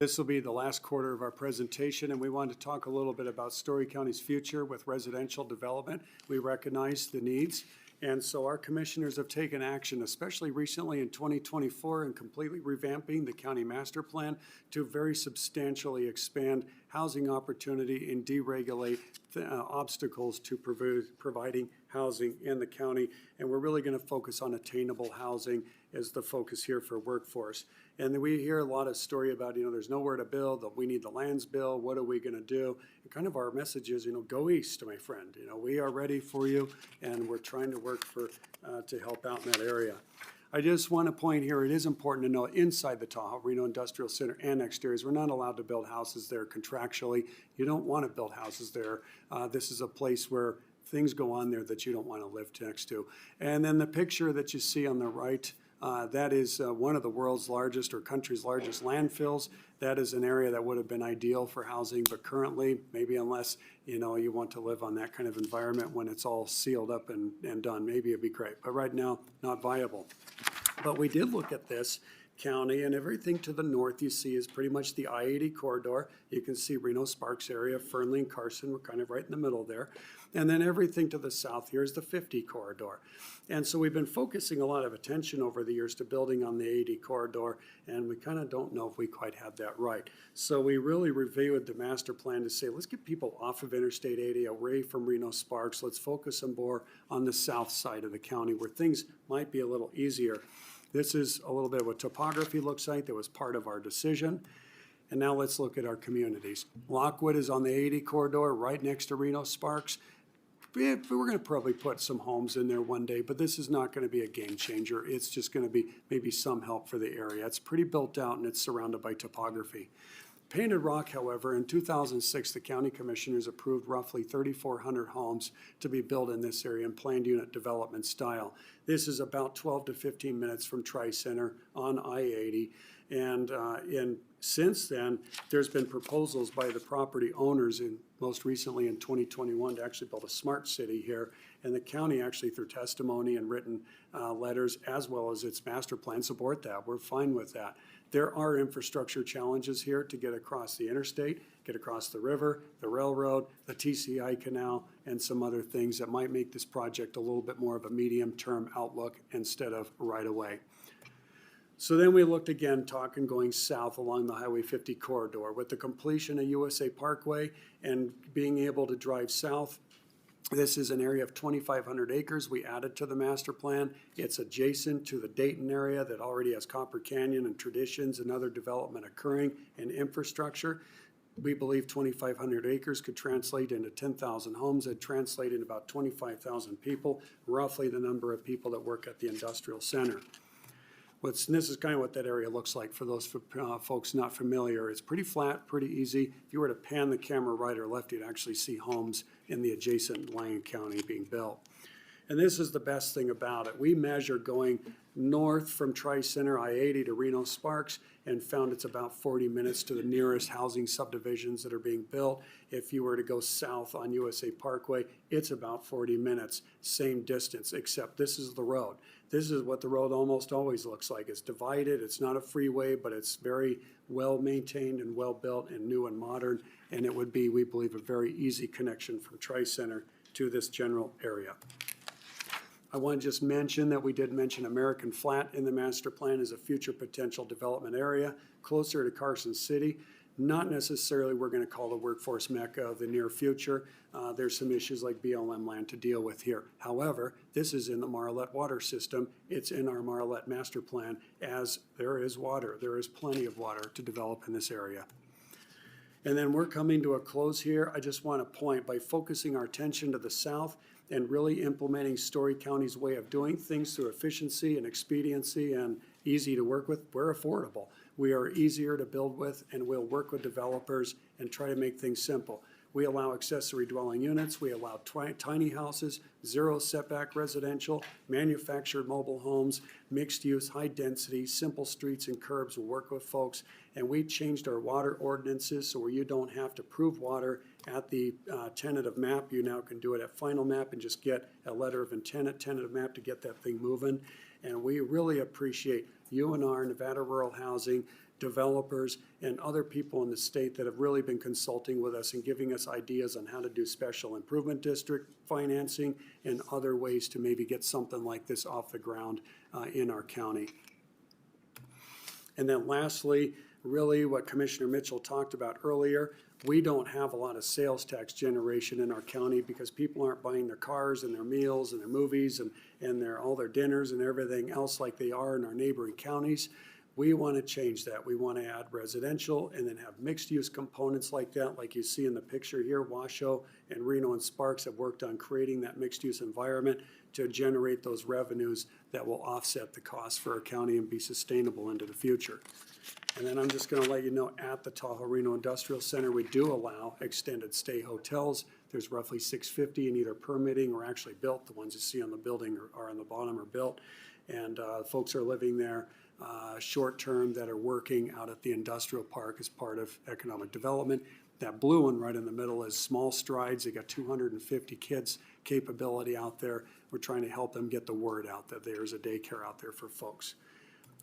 Speaker 14: This will be the last quarter of our presentation, and we want to talk a little bit about Story County's future with residential development. We recognize the needs, and so our commissioners have taken action, especially recently in 2024, in completely revamping the county master plan to very substantially expand housing opportunity and deregulate the obstacles to providing housing in the county. And we're really going to focus on attainable housing as the focus here for workforce. And then we hear a lot of story about, there's nowhere to build, that we need the lands bill, what are we going to do? And kind of our message is, go east, my friend. We are ready for you, and we're trying to work to help out in that area. I just want to point here, it is important to know inside the Tahoe Reno Industrial Center annexed areas, we're not allowed to build houses there contractually. You don't want to build houses there. This is a place where things go on there that you don't want to live next to. And then the picture that you see on the right, that is one of the world's largest or country's largest landfills. That is an area that would have been ideal for housing, but currently, maybe unless you want to live on that kind of environment when it's all sealed up and done, maybe it'd be great. But right now, not viable. But we did look at this county, and everything to the north you see is pretty much the I-80 corridor. You can see Reno Sparks area, Fernley and Carson, we're kind of right in the middle there. And then everything to the south here is the 50 corridor. And so we've been focusing a lot of attention over the years to building on the 80 corridor, and we kind of don't know if we quite had that right. So we really reviewed the master plan to say, let's get people off of Interstate 80, away from Reno Sparks. Let's focus more on the south side of the county where things might be a little easier. This is a little bit of what topography looks like. That was part of our decision. And now let's look at our communities. Lockwood is on the 80 corridor, right next to Reno Sparks. We're going to probably put some homes in there one day, but this is not going to be a game changer. It's just going to be maybe some help for the area. It's pretty built out and it's surrounded by topography. Painted Rock, however, in 2006, the county commissioners approved roughly 3,400 homes to be built in this area in planned unit development style. This is about 12 to 15 minutes from Tri-Center on I-80. And since then, there's been proposals by the property owners, most recently in 2021, to actually build a smart city here. And the county actually, through testimony and written letters, as well as its master plan, support that. We're fine with that. There are infrastructure challenges here to get across the interstate, get across the river, the railroad, the TCI canal, and some other things that might make this project a little bit more of a medium-term outlook instead of right away. So then we looked again, going south along the Highway 50 corridor. With the completion of USA Parkway and being able to drive south, this is an area of 2,500 acres we added to the master plan. It's adjacent to the Dayton area that already has Copper Canyon and Traditions and other development occurring and infrastructure. We believe 2,500 acres could translate into 10,000 homes that translate into about 25,000 people, roughly the number of people that work at the industrial center. This is kind of what that area looks like for those folks not familiar. It's pretty flat, pretty easy. If you were to pan the camera right or left, you'd actually see homes in the adjacent Lyon County being built. And this is the best thing about it. We measured going north from Tri-Center I-80 to Reno Sparks and found it's about 40 minutes to the nearest housing subdivisions that are being built. If you were to go south on USA Parkway, it's about 40 minutes, same distance, except this is the road. This is what the road almost always looks like. It's divided, it's not a freeway, but it's very well maintained and well built and new and modern. And it would be, we believe, a very easy connection from Tri-Center to this general area. I want to just mention that we did mention American Flat in the master plan as a future potential development area closer to Carson City. Not necessarily we're going to call the workforce mecca of the near future. There's some issues like BLM land to deal with here. However, this is in the Marlette water system. It's in our Marlette master plan as there is water. There is plenty of water to develop in this area. And then we're coming to a close here. I just want to point, by focusing our attention to the south and really implementing Story County's way of doing things through efficiency and expediency and easy to work with, we're affordable. We are easier to build with, and we'll work with developers and try to make things simple. We allow accessory dwelling units, we allow tiny houses, zero setback residential, manufactured mobile homes, mixed use, high density, simple streets and curbs. We'll work with folks. And we changed our water ordinances so where you don't have to prove water at the tentative map, you now can do it at final map and just get a letter of intent at tentative map to get that thing moving. And we really appreciate UNR, Nevada Rural Housing, developers, and other people in the state that have really been consulting with us and giving us ideas on how to do special improvement district financing and other ways to maybe get something like this off the ground in our county. And then lastly, really what Commissioner Mitchell talked about earlier, we don't have a lot of sales tax generation in our county because people aren't buying their cars and their meals and their movies and all their dinners and everything else like they are in our neighboring counties. We want to change that. We want to add residential and then have mixed-use components like that, like you see in the picture here. Washoe and Reno and Sparks have worked on creating that mixed-use environment to generate those revenues that will offset the costs for our county and be sustainable into the future. And then I'm just going to let you know, at the Tahoe Reno Industrial Center, we do allow extended stay hotels. There's roughly 650 in either permitting or actually built. The ones you see on the building are on the bottom are built. And folks are living there short-term that are working out at the industrial park as part of economic development. That blue one right in the middle is Small Strides. They got 250 kids capability out there. We're trying to help them get the word out that there's a daycare out there for folks.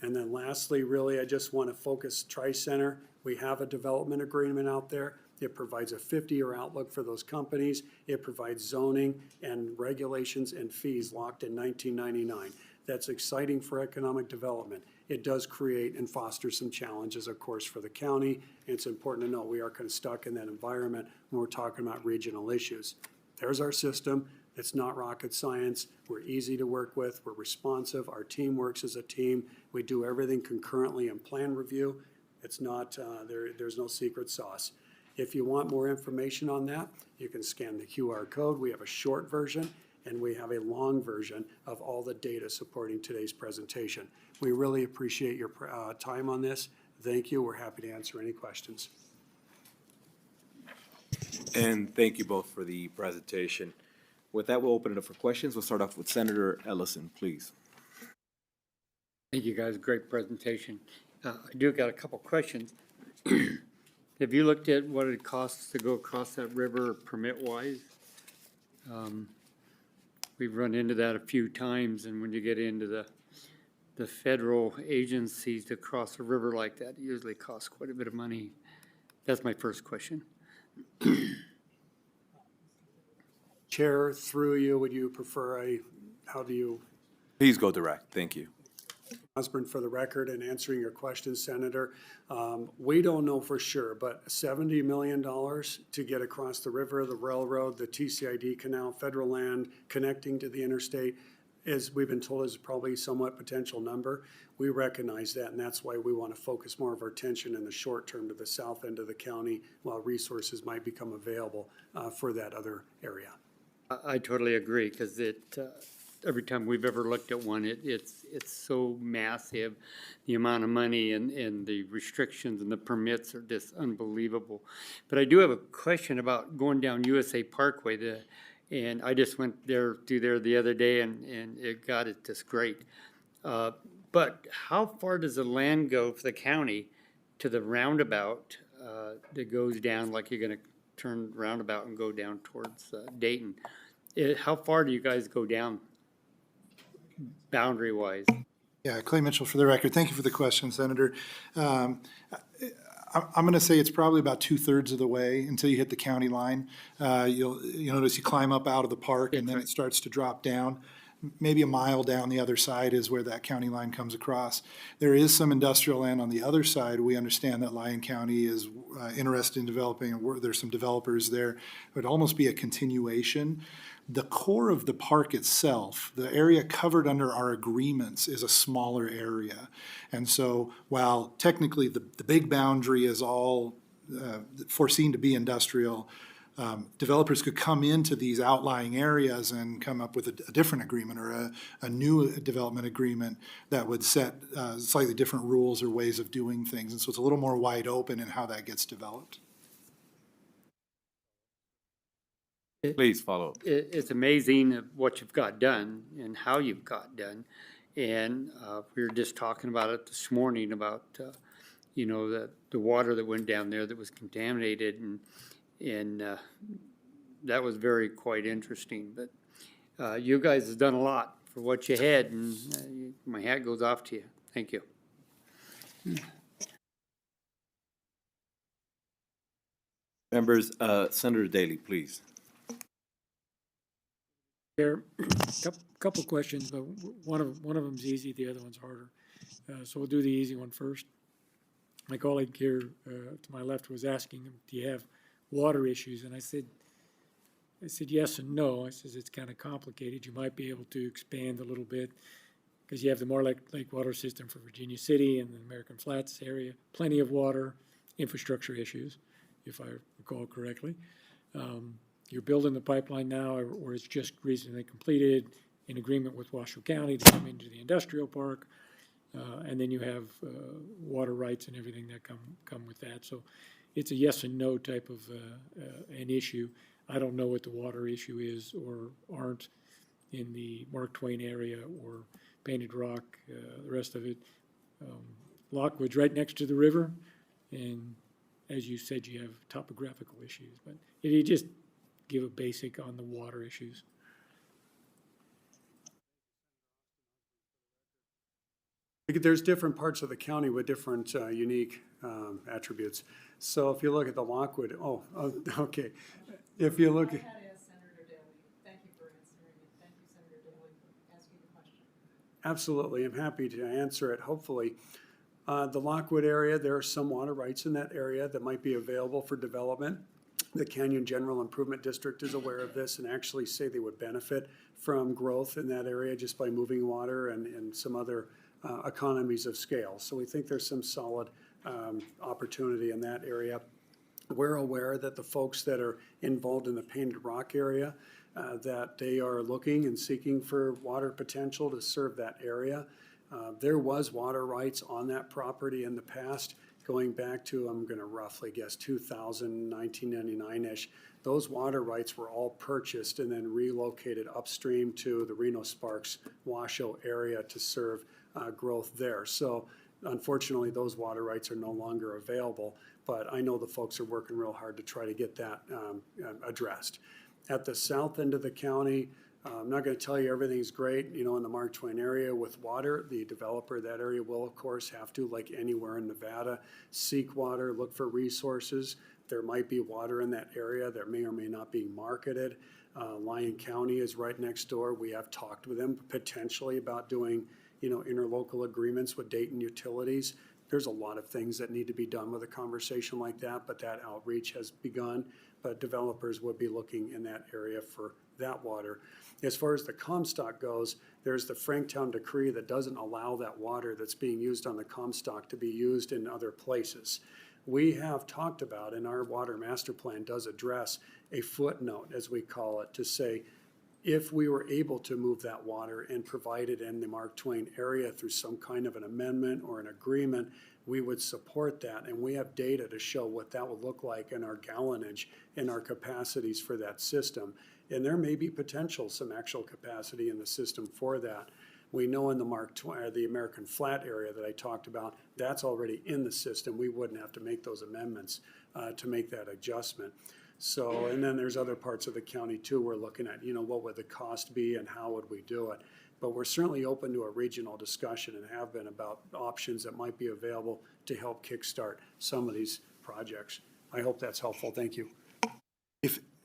Speaker 14: And then lastly, really, I just want to focus Tri-Center. We have a development agreement out there. It provides a 50-year outlook for those companies. It provides zoning and regulations and fees locked in 1999. That's exciting for economic development. It does create and foster some challenges, of course, for the county. And it's important to note we are kind of stuck in that environment when we're talking about regional issues. There's our system. It's not rocket science. We're easy to work with. We're responsive. Our team works as a team. We do everything concurrently in plan review. It's not, there's no secret sauce. If you want more information on that, you can scan the QR code. We have a short version and we have a long version of all the data supporting today's presentation. We really appreciate your time on this. Thank you. We're happy to answer any questions.
Speaker 1: And thank you both for the presentation. With that, we'll open it up for questions. We'll start off with Senator Ellison, please.
Speaker 15: Thank you, guys. Great presentation. I do got a couple questions. Have you looked at what it costs to go across that river permit-wise? We've run into that a few times, and when you get into the federal agencies to cross a river like that, it usually costs quite a bit of money. That's my first question.
Speaker 14: Chair, through you, would you prefer how do you?
Speaker 1: Please go direct. Thank you.
Speaker 14: Osborne, for the record, and answering your question, Senator, we don't know for sure, but $70 million to get across the river, the railroad, the TCID canal, federal land, connecting to the interstate, as we've been told, is probably a somewhat potential number. We recognize that, and that's why we want to focus more of our attention in the short term to the south end of the county, while resources might become available for that other area.
Speaker 15: I totally agree, because every time we've ever looked at one, it's so massive. The amount of money and the restrictions and the permits are just unbelievable. But I do have a question about going down USA Parkway. And I just went through there the other day, and it got it just great. But how far does the land go for the county to the roundabout that goes down, like you're going to turn roundabout and go down towards Dayton? How far do you guys go down boundary-wise?
Speaker 13: Yeah, Clay Mitchell for the record. Thank you for the question, Senator. I'm going to say it's probably about 2/3 of the way until you hit the county line. You'll notice you climb up out of the park and then it starts to drop down. Maybe a mile down the other side is where that county line comes across. There is some industrial land on the other side. We understand that Lyon County is interested in developing, and there's some developers there. It would almost be a continuation. The core of the park itself, the area covered under our agreements, is a smaller area. And so while technically the big boundary is all foreseen to be industrial, developers could come into these outlying areas and come up with a different agreement or a new development agreement that would set slightly different rules or ways of doing things. And so it's a little more wide open in how that gets developed.
Speaker 1: Please follow.
Speaker 15: It's amazing what you've got done and how you've got done. And we were just talking about it this morning about, the water that went down there that was contaminated and that was quite interesting. But you guys have done a lot for what you had, and my hat goes off to you. Thank you.
Speaker 1: Members, Senator Daley, please.
Speaker 6: There, couple questions, but one of them's easy, the other one's harder. So we'll do the easy one first. My colleague here to my left was asking, do you have water issues? And I said yes and no. I says it's kind of complicated. You might be able to expand a little bit because you have the Lake water system for Virginia City and the American Flats area, plenty of water, infrastructure issues, if I recall correctly. You're building the pipeline now, or it's just recently completed in agreement with Washoe County to come into the industrial park. And then you have water rights and everything that come with that. So it's a yes and no type of an issue. I don't know what the water issue is or aren't in the Mark Twain area or Painted Rock, the rest of it. Lockwood's right next to the river, and as you said, you have topographical issues. But if you just give a basic on the water issues.
Speaker 14: There's different parts of the county with different unique attributes. So if you look at the Lockwood, okay. If you look at. Absolutely, I'm happy to answer it, hopefully. The Lockwood area, there are some water rights in that area that might be available for development. The Canyon General Improvement District is aware of this and actually say they would benefit from growth in that area just by moving water and some other economies of scale. So we think there's some solid opportunity in that area. We're aware that the folks that are involved in the Painted Rock area, that they are looking and seeking for water potential to serve that area. There was water rights on that property in the past, going back to, I'm going to roughly guess, 2000, 1999-ish. Those water rights were all purchased and then relocated upstream to the Reno Sparks Washoe area to serve growth there. So unfortunately, those water rights are no longer available, but I know the folks are working real hard to try to get that addressed. At the south end of the county, I'm not going to tell you everything's great, in the Mark Twain area with water. The developer of that area will, of course, have to, like anywhere in Nevada, seek water, look for resources. There might be water in that area that may or may not be marketed. Lyon County is right next door. We have talked with them potentially about doing, interlocal agreements with Dayton Utilities. There's a lot of things that need to be done with a conversation like that, but that outreach has begun. But developers would be looking in that area for that water. As far as the Comstock goes, there's the Franktown decree that doesn't allow that water that's being used on the Comstock to be used in other places. We have talked about, and our water master plan does address a footnote, as we call it, to say, if we were able to move that water and provide it in the Mark Twain area through some kind of an amendment or an agreement, we would support that. And we have data to show what that would look like in our gallonage and our capacities for that system. And there may be potential, some actual capacity in the system for that. We know in the American Flat area that I talked about, that's already in the system. We wouldn't have to make those amendments to make that adjustment. So, and then there's other parts of the county too we're looking at, what would the cost be and how would we do it? But we're certainly open to a regional discussion and have been about options that might be available to help kickstart some of these projects. I hope that's helpful. Thank you.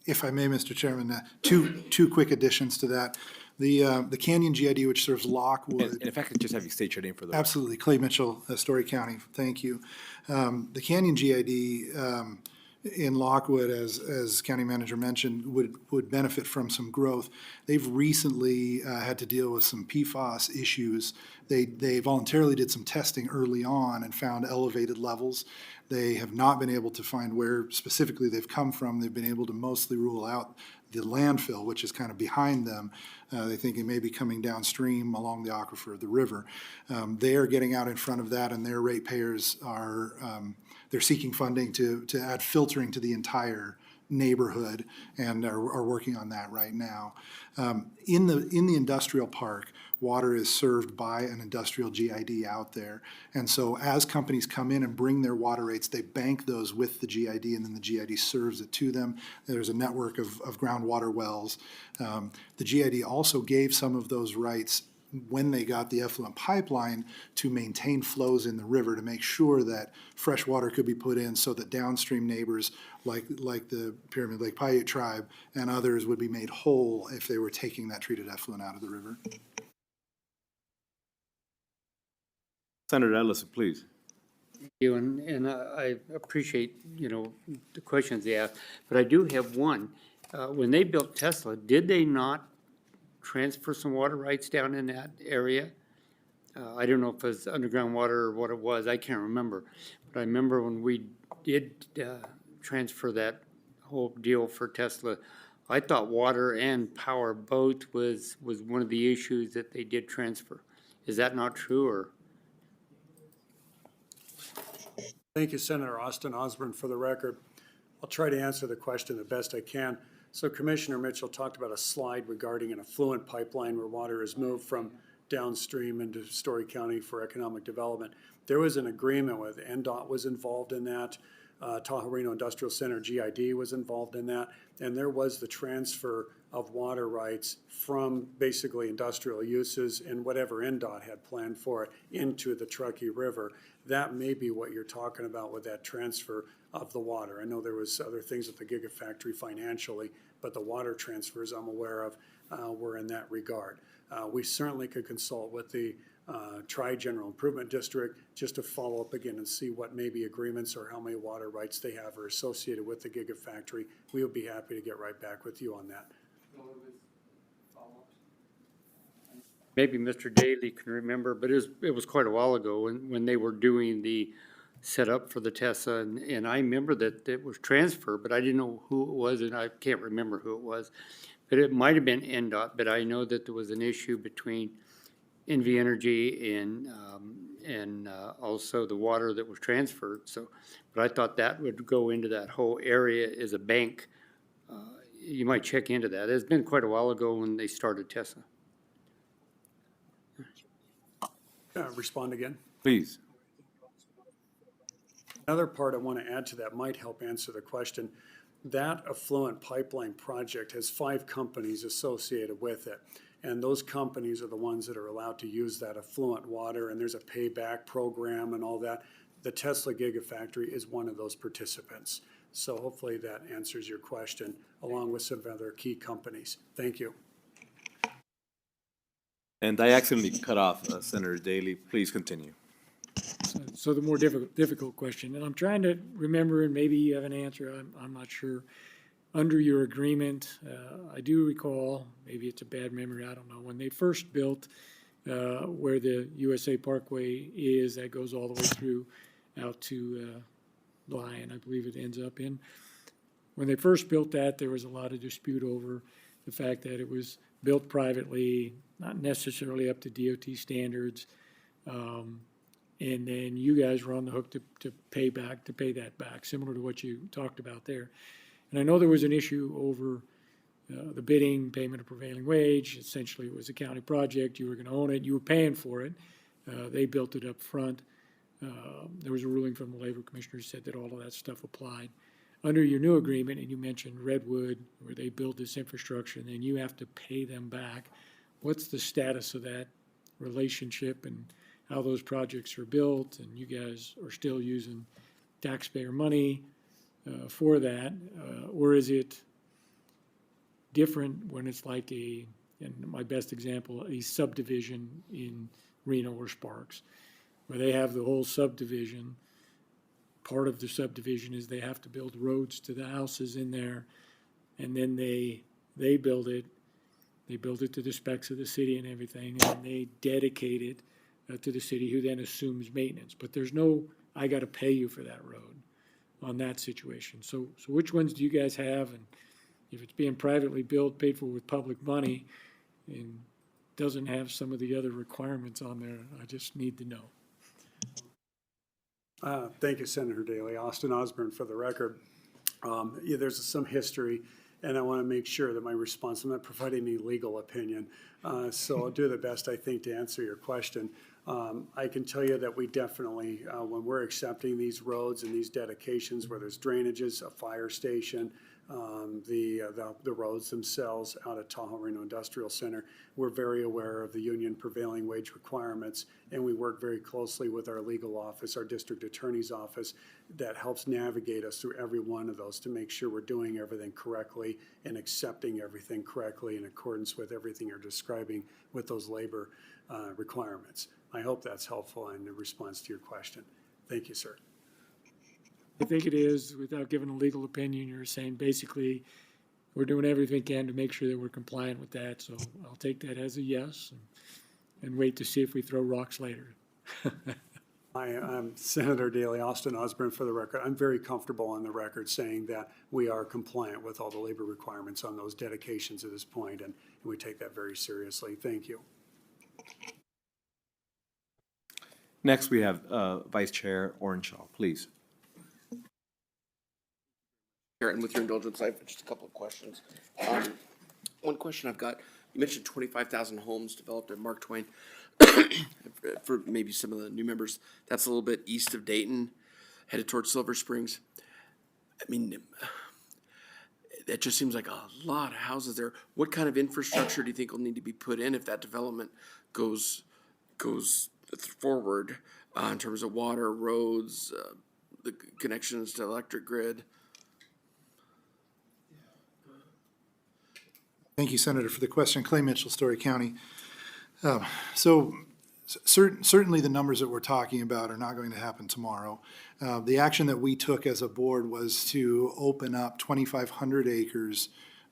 Speaker 13: If I may, Mr. Chairman, two quick additions to that. The Canyon GID, which serves Lockwood.
Speaker 1: And if I could just have you state your name for the.
Speaker 13: Absolutely. Clay Mitchell, Story County. Thank you. The Canyon GID in Lockwood, as County Manager mentioned, would benefit from some growth. They've recently had to deal with some PFAS issues. They voluntarily did some testing early on and found elevated levels. They have not been able to find where specifically they've come from. They've been able to mostly rule out the landfill, which is kind of behind them. They think it may be coming downstream along the aquifer of the river. They are getting out in front of that, and their ratepayers are they're seeking funding to add filtering to the entire neighborhood, and are working on that right now. In the industrial park, water is served by an industrial GID out there. And so as companies come in and bring their water rates, they bank those with the GID, and then the GID serves it to them. There's a network of groundwater wells. The GID also gave some of those rights when they got the effluent pipeline to maintain flows in the river, to make sure that fresh water could be put in so that downstream neighbors like the Pyramid Lake Paiute tribe and others would be made whole if they were taking that treated effluent out of the river.
Speaker 1: Senator Ellison, please.
Speaker 15: You, and I appreciate, the questions they asked, but I do have one. When they built Tesla, did they not transfer some water rights down in that area? I don't know if it was underground water or what it was, I can't remember. But I remember when we did transfer that whole deal for Tesla, I thought water and power both was one of the issues that they did transfer. Is that not true, or?
Speaker 14: Thank you, Senator Austin Osborne, for the record. I'll try to answer the question the best I can. So Commissioner Mitchell talked about a slide regarding an affluent pipeline where water is moved from downstream into Story County for economic development. There was an agreement with NDOT was involved in that. Tahoe Reno Industrial Center, GID, was involved in that. And there was the transfer of water rights from basically industrial uses and whatever NDOT had planned for it into the Truckee River. That may be what you're talking about with that transfer of the water. I know there was other things at the Gigafactory financially, but the water transfers I'm aware of were in that regard. We certainly could consult with the Tri-General Improvement District just to follow up again and see what maybe agreements or how many water rights they have are associated with the Gigafactory. We would be happy to get right back with you on that.
Speaker 15: Maybe Mr. Daly can remember, but it was quite a while ago when they were doing the setup for the Tesla, and I remember that it was transferred, but I didn't know who it was, and I can't remember who it was. But it might have been NDOT, but I know that there was an issue between NV Energy and also the water that was transferred. So, but I thought that would go into that whole area as a bank. You might check into that. It's been quite a while ago when they started Tesla.
Speaker 14: Respond again.
Speaker 1: Please.
Speaker 14: Another part I want to add to that might help answer the question. That affluent pipeline project has 5 companies associated with it. And those companies are the ones that are allowed to use that affluent water, and there's a payback program and all that. The Tesla Gigafactory is one of those participants. So hopefully that answers your question, along with some other key companies. Thank you.
Speaker 1: And I accidentally cut off Senator Daly. Please continue.
Speaker 6: So the more difficult question, and I'm trying to remember, and maybe you have an answer, I'm not sure. Under your agreement, I do recall, maybe it's a bad memory, I don't know, when they first built where the USA Parkway is, that goes all the way through out to Lyon, I believe it ends up in. When they first built that, there was a lot of dispute over the fact that it was built privately, not necessarily up to DOT standards. And then you guys were on the hook to pay that back, similar to what you talked about there. And I know there was an issue over the bidding, payment of prevailing wage. Essentially, it was a county project. You were going to own it. You were paying for it. They built it up front. There was a ruling from the labor commissioner said that all of that stuff applied. Under your new agreement, and you mentioned Redwood, where they build this infrastructure, and then you have to pay them back. What's the status of that relationship and how those projects are built, and you guys are still using taxpayer money for that, or is it different when it's like and my best example, a subdivision in Reno or Sparks, where they have the whole subdivision, part of the subdivision is they have to build roads to the houses in there, and then they build it. They build it to the specs of the city and everything, and they dedicate it to the city, who then assumes maintenance. But there's no, I gotta pay you for that road on that situation. So which ones do you guys have? And if it's being privately built, paid for with public money, and doesn't have some of the other requirements on there, I just need to know.
Speaker 14: Thank you, Senator Daley. Austin Osborne for the record. Yeah, there's some history, and I want to make sure that my response, I'm not providing any legal opinion, so I'll do the best, I think, to answer your question. I can tell you that we definitely, when we're accepting these roads and these dedications where there's drainages, a fire station, the roads themselves out at Tahoe Reno Industrial Center, we're very aware of the union prevailing wage requirements, and we work very closely with our legal office, our district attorney's office, that helps navigate us through every one of those to make sure we're doing everything correctly and accepting everything correctly in accordance with everything you're describing with those labor requirements. I hope that's helpful in response to your question. Thank you, sir.
Speaker 6: I think it is, without giving a legal opinion, you're saying basically we're doing everything we can to make sure that we're compliant with that. So I'll take that as a yes and wait to see if we throw rocks later.
Speaker 14: I'm Senator Daley, Austin Osborne for the record. I'm very comfortable on the record saying that we are compliant with all the labor requirements on those dedications at this point, and we take that very seriously. Thank you.
Speaker 1: Next, we have Vice Chair Orenshaw, please.
Speaker 16: And with your indulgence, I have just a couple of questions. One question I've got, you mentioned 25,000 homes developed at Mark Twain. For maybe some of the new members, that's a little bit east of Dayton, headed towards Silver Springs. I mean, that just seems like a lot of houses there. What kind of infrastructure do you think will need to be put in if that development goes forward in terms of water, roads, the connections to electric grid?
Speaker 13: Thank you, Senator, for the question. Clay Mitchell, Story County. Certainly the numbers that we're talking about are not going to happen tomorrow. The action that we took as a board was to open up 2,500 acres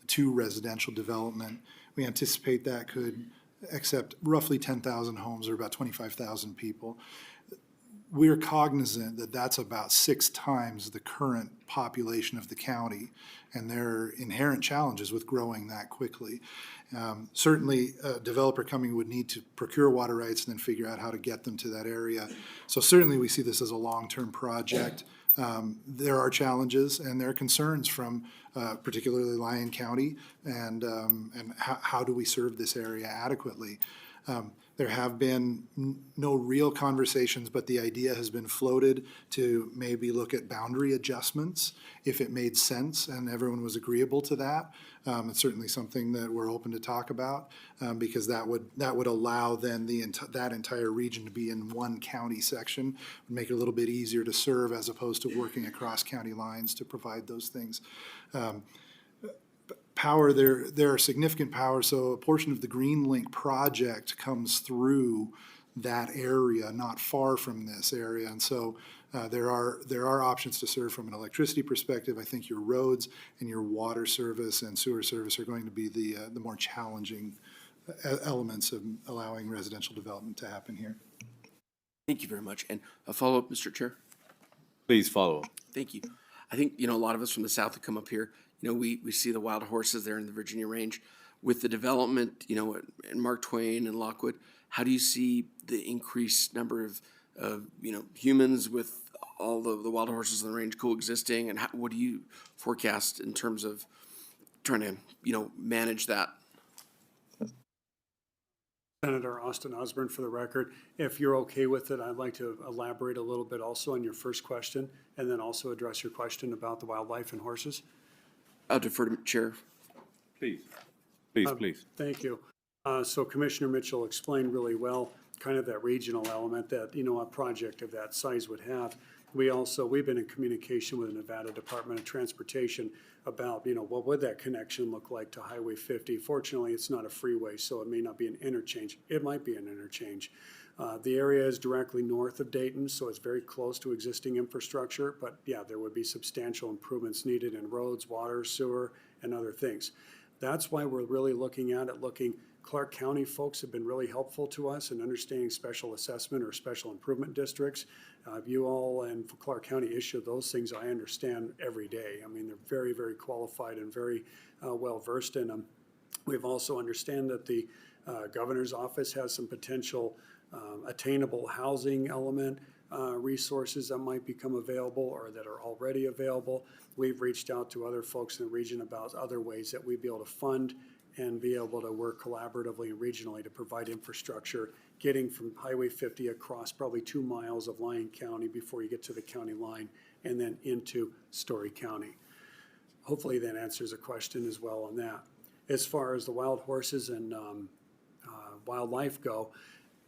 Speaker 13: to residential development. We anticipate that could accept roughly 10,000 homes, or about 25,000 people. We're cognizant that that's about 6 times the current population of the county, and there are inherent challenges with growing that quickly. Certainly, a developer coming would need to procure water rights and then figure out how to get them to that area. So certainly we see this as a long-term project. There are challenges and there are concerns from particularly Lyon County and how do we serve this area adequately. There have been no real conversations, but the idea has been floated to maybe look at boundary adjustments if it made sense and everyone was agreeable to that. It's certainly something that we're open to talk about because that would allow then that entire region to be in one county section, would make it a little bit easier to serve as opposed to working across county lines to provide those things. Power, there are significant power, so a portion of the Green Link project comes through that area, not far from this area, and so there are options to serve from an electricity perspective. I think your roads and your water service and sewer service are going to be the more challenging elements of allowing residential development to happen here.
Speaker 16: Thank you very much. And a follow-up, Mr. Chair?
Speaker 1: Please follow up.
Speaker 16: Thank you. I think, a lot of us from the south that come up here, we see the wild horses there in the Virginia range. With the development, in Mark Twain and Lockwood, how do you see the increased number of humans with all the wild horses in the range coexisting? And what do you forecast in terms of trying to, manage that?
Speaker 14: Senator Austin Osborne for the record. If you're okay with it, I'd like to elaborate a little bit also on your first question and then also address your question about the wildlife and horses.
Speaker 16: I'll defer to Chair.
Speaker 1: Please.
Speaker 14: Thank you. So Commissioner Mitchell explained really well kind of that regional element that, a project of that size would have. We've been in communication with the Nevada Department of Transportation about, what would that connection look like to Highway 50? Fortunately, it's not a freeway, so it may not be an interchange. It might be an interchange. The area is directly north of Dayton, so it's very close to existing infrastructure, but yeah, there would be substantial improvements needed in roads, water, sewer, and other things. That's why we're really looking at it, Clark County folks have been really helpful to us in understanding special assessment or special improvement districts. You all and Clark County issue those things, I understand every day. I mean, they're very, very qualified and very well versed in them. We've also understand that the governor's office has some potential attainable housing element resources that might become available or that are already available. We've reached out to other folks in the region about other ways that we'd be able to fund and be able to work collaboratively and regionally to provide infrastructure, getting from Highway 50 across probably 2 miles of Lyon County before you get to the county line and then into Story County. Hopefully that answers a question as well on that. As far as the wild horses and wildlife go,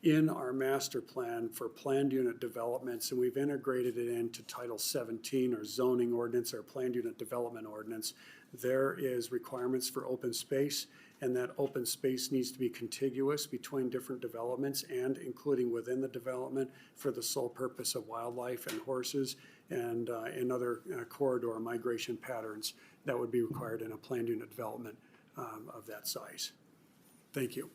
Speaker 14: in our master plan for planned unit developments, and we've integrated it into Title 17 or zoning ordinance or planned unit development ordinance, there is requirements for open space, and that open space needs to be contiguous between different developments and including within the development for the sole purpose of wildlife and horses and other corridor migration patterns that would be required in a planned unit development of that size. Thank you.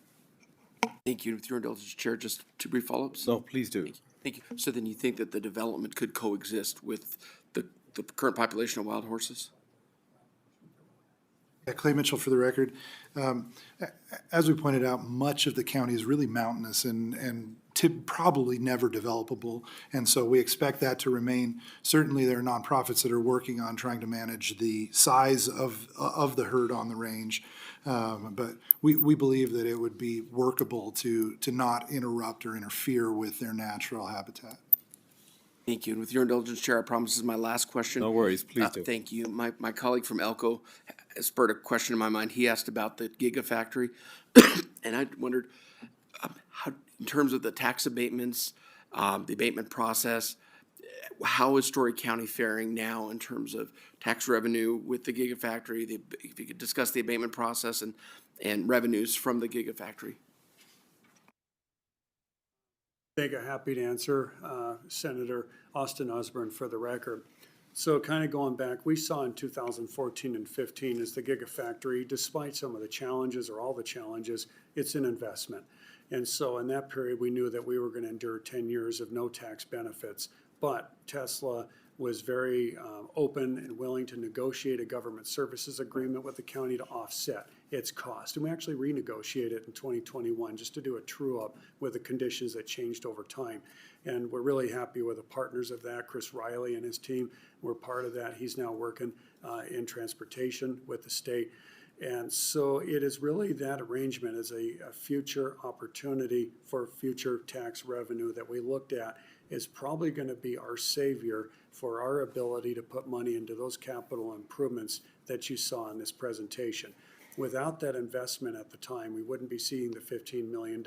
Speaker 16: Thank you. With your indulgence, Chair, just 2 brief follow-ups.
Speaker 1: No, please do.
Speaker 16: Thank you. So then you think that the development could coexist with the current population of wild horses?
Speaker 13: Yeah, Clay Mitchell for the record. As we pointed out, much of the county is really mountainous and probably never developable. And so we expect that to remain. Certainly there are nonprofits that are working on trying to manage the size of the herd on the range. But we believe that it would be workable to not interrupt or interfere with their natural habitat.
Speaker 16: Thank you. And with your indulgence, Chair, I promise this is my last question.
Speaker 1: No worries, please do.
Speaker 16: Thank you. My colleague from Elko spurred a question in my mind. He asked about the Gigafactory. And I wondered, how, in terms of the tax abatements, the abatement process, how is Story County faring now in terms of tax revenue with the Gigafactory? If you could discuss the abatement process and revenues from the Gigafactory.
Speaker 14: Happy to answer, Senator Austin Osborne for the record. So kind of going back, we saw in 2014 and 15 as the Gigafactory, despite some of the challenges or all the challenges, it's an investment. And so in that period, we knew that we were going to endure 10 years of no tax benefits. But Tesla was very open and willing to negotiate a government services agreement with the county to offset its cost. And we actually renegotiated it in 2021 just to do a true-up with the conditions that changed over time. And we're really happy with the partners of that. Chris Riley and his team were part of that. He's now working in transportation with the state. And so it is really that arrangement as a future opportunity for future tax revenue that we looked at is probably going to be our savior for our ability to put money into those capital improvements that you saw in this presentation. Without that investment at the time, we wouldn't be seeing the $15 million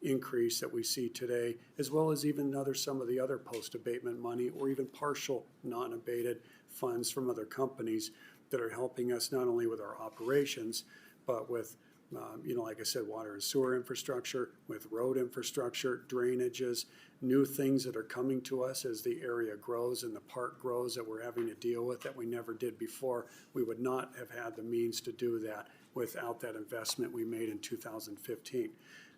Speaker 14: increase that we see today, as well as even some of the other post-abatement money or even partial non-abated funds from other companies that are helping us not only with our operations, but with like I said, water and sewer infrastructure, with road infrastructure, drainages, new things that are coming to us as the area grows and the park grows that we're having to deal with that we never did before. We would not have had the means to do that without that investment we made in 2015.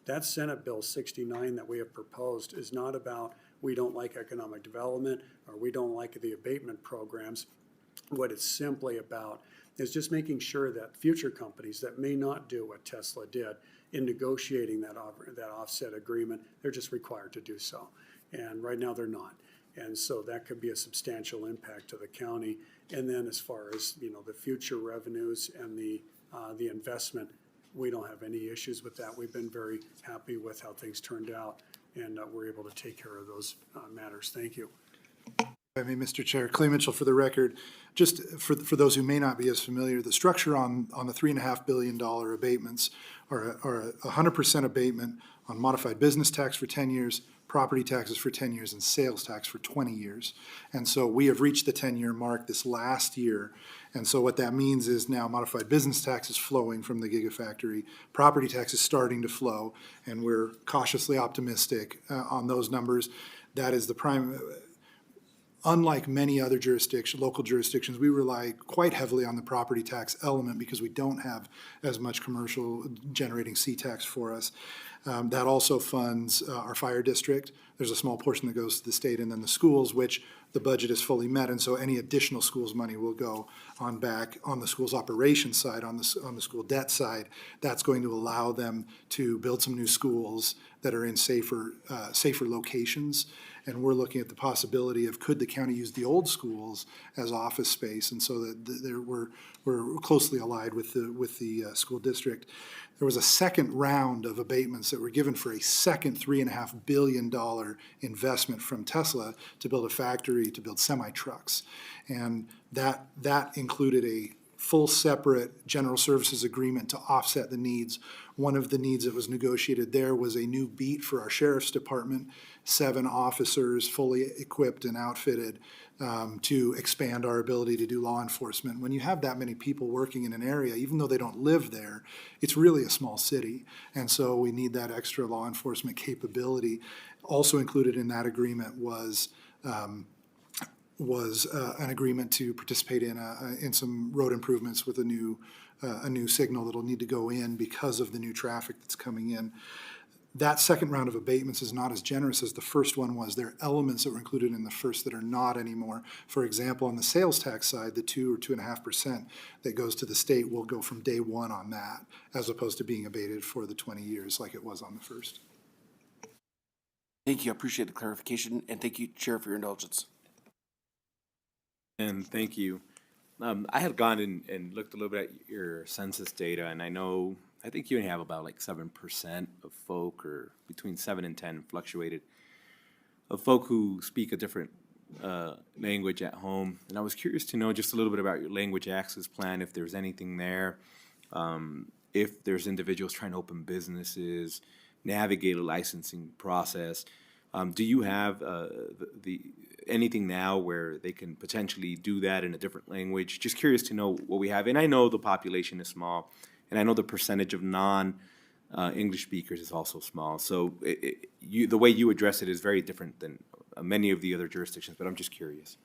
Speaker 14: That Senate Bill 69 that we have proposed is not about we don't like economic development or we don't like the abatement programs. What it's simply about is just making sure that future companies that may not do what Tesla did in negotiating that offset agreement, they're just required to do so. And right now they're not. And so that could be a substantial impact to the county. And then as far as, the future revenues and the investment, we don't have any issues with that. We've been very happy with how things turned out, and we're able to take care of those matters. Thank you.
Speaker 13: I mean, Mr. Chair, Clay Mitchell for the record. Just for those who may not be as familiar, the structure on the $3.5 billion abatements are 100% abatement on modified business tax for 10 years, property taxes for 10 years, and sales tax for 20 years. And so we have reached the 10-year mark this last year. And so what that means is now modified business tax is flowing from the Gigafactory. Property tax is starting to flow, and we're cautiously optimistic on those numbers. That is the prime. Unlike many other local jurisdictions, we rely quite heavily on the property tax element because we don't have as much commercial generating C-tax for us. That also funds our fire district. There's a small portion that goes to the state, and then the schools, which the budget is fully met, and so any additional schools money will go on back on the school's operation side, on the school debt side. That's going to allow them to build some new schools that are in safer locations. And we're looking at the possibility of, could the county use the old schools as office space? And so that we're closely allied with the school district. There was a second round of abatements that were given for a second $3.5 billion investment from Tesla to build a factory to build semi-trucks. And that included a full separate general services agreement to offset the needs. One of the needs that was negotiated there was a new beat for our sheriff's department, 7 officers fully equipped and outfitted to expand our ability to do law enforcement. When you have that many people working in an area, even though they don't live there, it's really a small city. And so we need that extra law enforcement capability. Also included in that agreement was an agreement to participate in some road improvements with a new signal that'll need to go in because of the new traffic that's coming in. That second round of abatements is not as generous as the first one was. There are elements that were included in the first that are not anymore. For example, on the sales tax side, the 2 or 2.5% that goes to the state will go from day one on that, as opposed to being abated for the 20 years like it was on the first.
Speaker 16: Thank you. I appreciate the clarification, and thank you, Chair, for your indulgence.
Speaker 1: And thank you. I had gone and looked a little bit at your census data, and I think you only have about like 7% of folk, or between 7 and 10 fluctuated, of folk who speak a different language at home. And I was curious to know just a little bit about your language access plan, if there's anything there, if there's individuals trying to open businesses, navigate a licensing process. Do you have anything now where they can potentially do that in a different language? Just curious to know what we have. And I know the population is small, and I know the percentage of non-English speakers is also small. So the way you address it is very different than many of the other jurisdictions, but I'm just curious.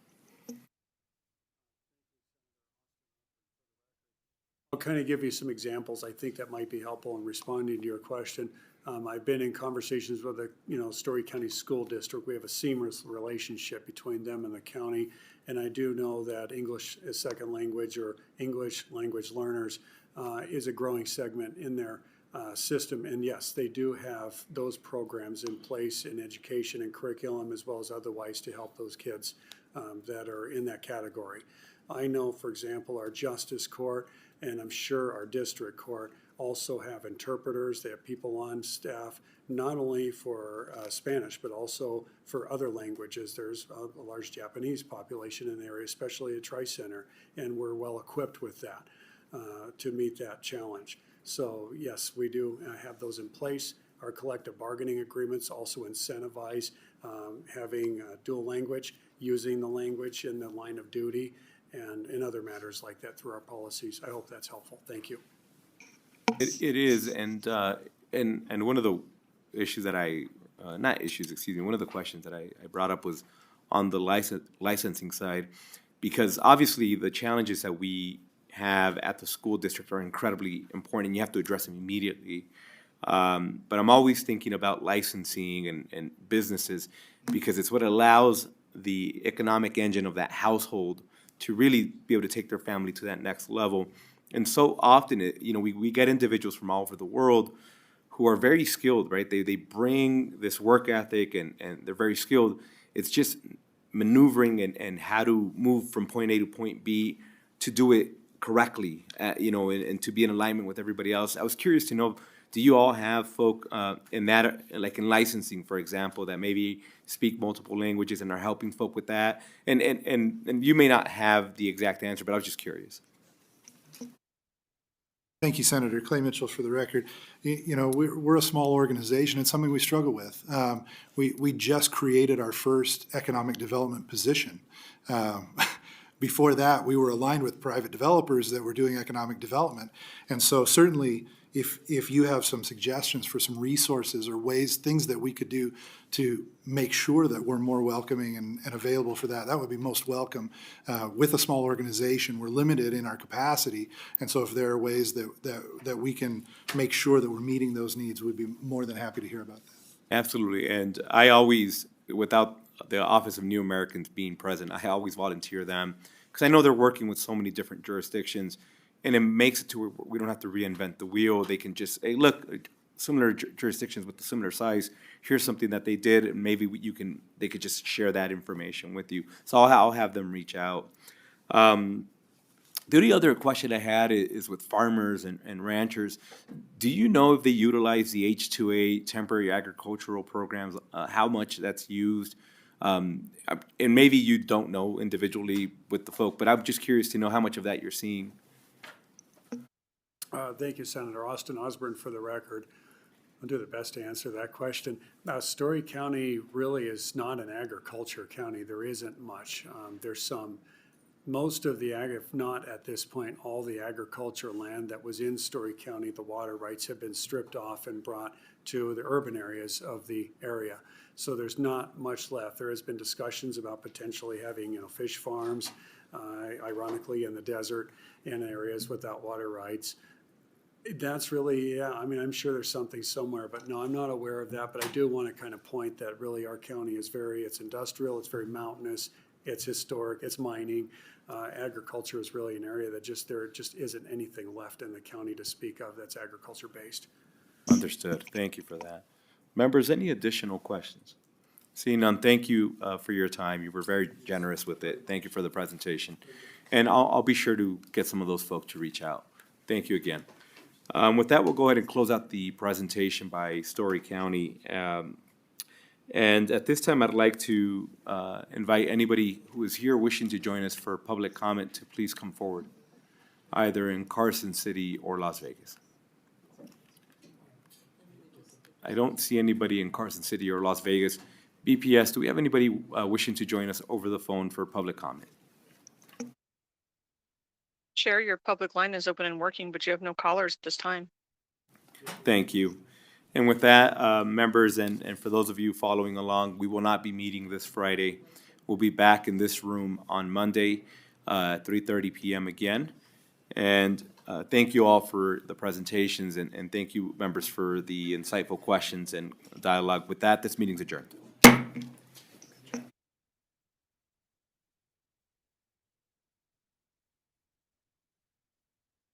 Speaker 14: I'll kind of give you some examples. I think that might be helpful in responding to your question. I've been in conversations with the Story County School District. We have a seamless relationship between them and the county, and I do know that English as second language or English language learners is a growing segment in their system. And yes, they do have those programs in place in education and curriculum as well as otherwise to help those kids that are in that category. I know, for example, our justice court, and I'm sure our district court, also have interpreters. They have people on staff, not only for Spanish, but also for other languages. There's a large Japanese population in the area, especially at Tri-Center, and we're well equipped with that to meet that challenge. So yes, we do have those in place. Our collective bargaining agreements also incentivize having dual language, using the language in the line of duty, and in other matters like that through our policies. I hope that's helpful. Thank you.
Speaker 1: It is, and one of the issues that one of the questions that I brought up was on the licensing side, because obviously the challenges that we have at the school district are incredibly important, and you have to address them immediately. But I'm always thinking about licensing and businesses, because it's what allows the economic engine of that household to really be able to take their family to that next level. And so often, we get individuals from all over the world who are very skilled, right? They bring this work ethic, and they're very skilled. It's just maneuvering and how to move from point A to point B to do it correctly, and to be in alignment with everybody else. I was curious to know, do you all have folk in that, like in licensing, for example, that maybe speak multiple languages and are helping folk with that? And you may not have the exact answer, but I was just curious.
Speaker 13: Thank you, Senator. Clay Mitchell for the record. You know, we're a small organization. It's something we struggle with. We just created our first economic development position. Before that, we were aligned with private developers that were doing economic development. And so certainly, if you have some suggestions for some resources or ways, things that we could do to make sure that we're more welcoming and available for that, that would be most welcome. With a small organization, we're limited in our capacity. And so if there are ways that we can make sure that we're meeting those needs, we'd be more than happy to hear about that.
Speaker 1: Absolutely. And I always, without the Office of New Americans being present, I always volunteer them because I know they're working with so many different jurisdictions, and it makes it to where we don't have to reinvent the wheel. They can just, hey, look, similar jurisdictions with a similar size, here's something that they did, and maybe they could just share that information with you. So I'll have them reach out. The only other question I had is with farmers and ranchers. Do you know if they utilize the H-2A temporary agricultural programs, how much that's used? And maybe you don't know individually with the folk, but I'm just curious to know how much of that you're seeing.
Speaker 14: Thank you, Senator. Austin Osborne for the record. I'll do the best to answer that question. Story County really is not an agriculture county. There isn't much. There's some. Most of the if not at this point, all the agriculture land that was in Story County, the water rights have been stripped off and brought to the urban areas of the area. So there's not much left. There has been discussions about potentially having, fish farms, ironically in the desert in areas without water rights. That's really, I'm sure there's something somewhere, but no, I'm not aware of that. But I do want to kind of point that really our county is it's industrial, it's very mountainous, it's historic, it's mining. Agriculture is really an area that there just isn't anything left in the county to speak of that's agriculture based.
Speaker 1: Understood. Thank you for that. Members, any additional questions? Seeing none, thank you for your time. You were very generous with it. Thank you for the presentation. And I'll be sure to get some of those folks to reach out. Thank you again. With that, we'll go ahead and close out the presentation by Story County. And at this time, I'd like to invite anybody who is here wishing to join us for public comment to please come forward, either in Carson City or Las Vegas. I don't see anybody in Carson City or Las Vegas. BPS, do we have anybody wishing to join us over the phone for public comment?
Speaker 11: Chair, your public line is open and working, but you have no callers at this time.
Speaker 1: Thank you. And with that, members, and for those of you following along, we will not be meeting this Friday. We'll be back in this room on Monday, 3:30 p.m. again. And thank you all for the presentations, and thank you, members, for the insightful questions and dialogue. With that, this meeting's adjourned.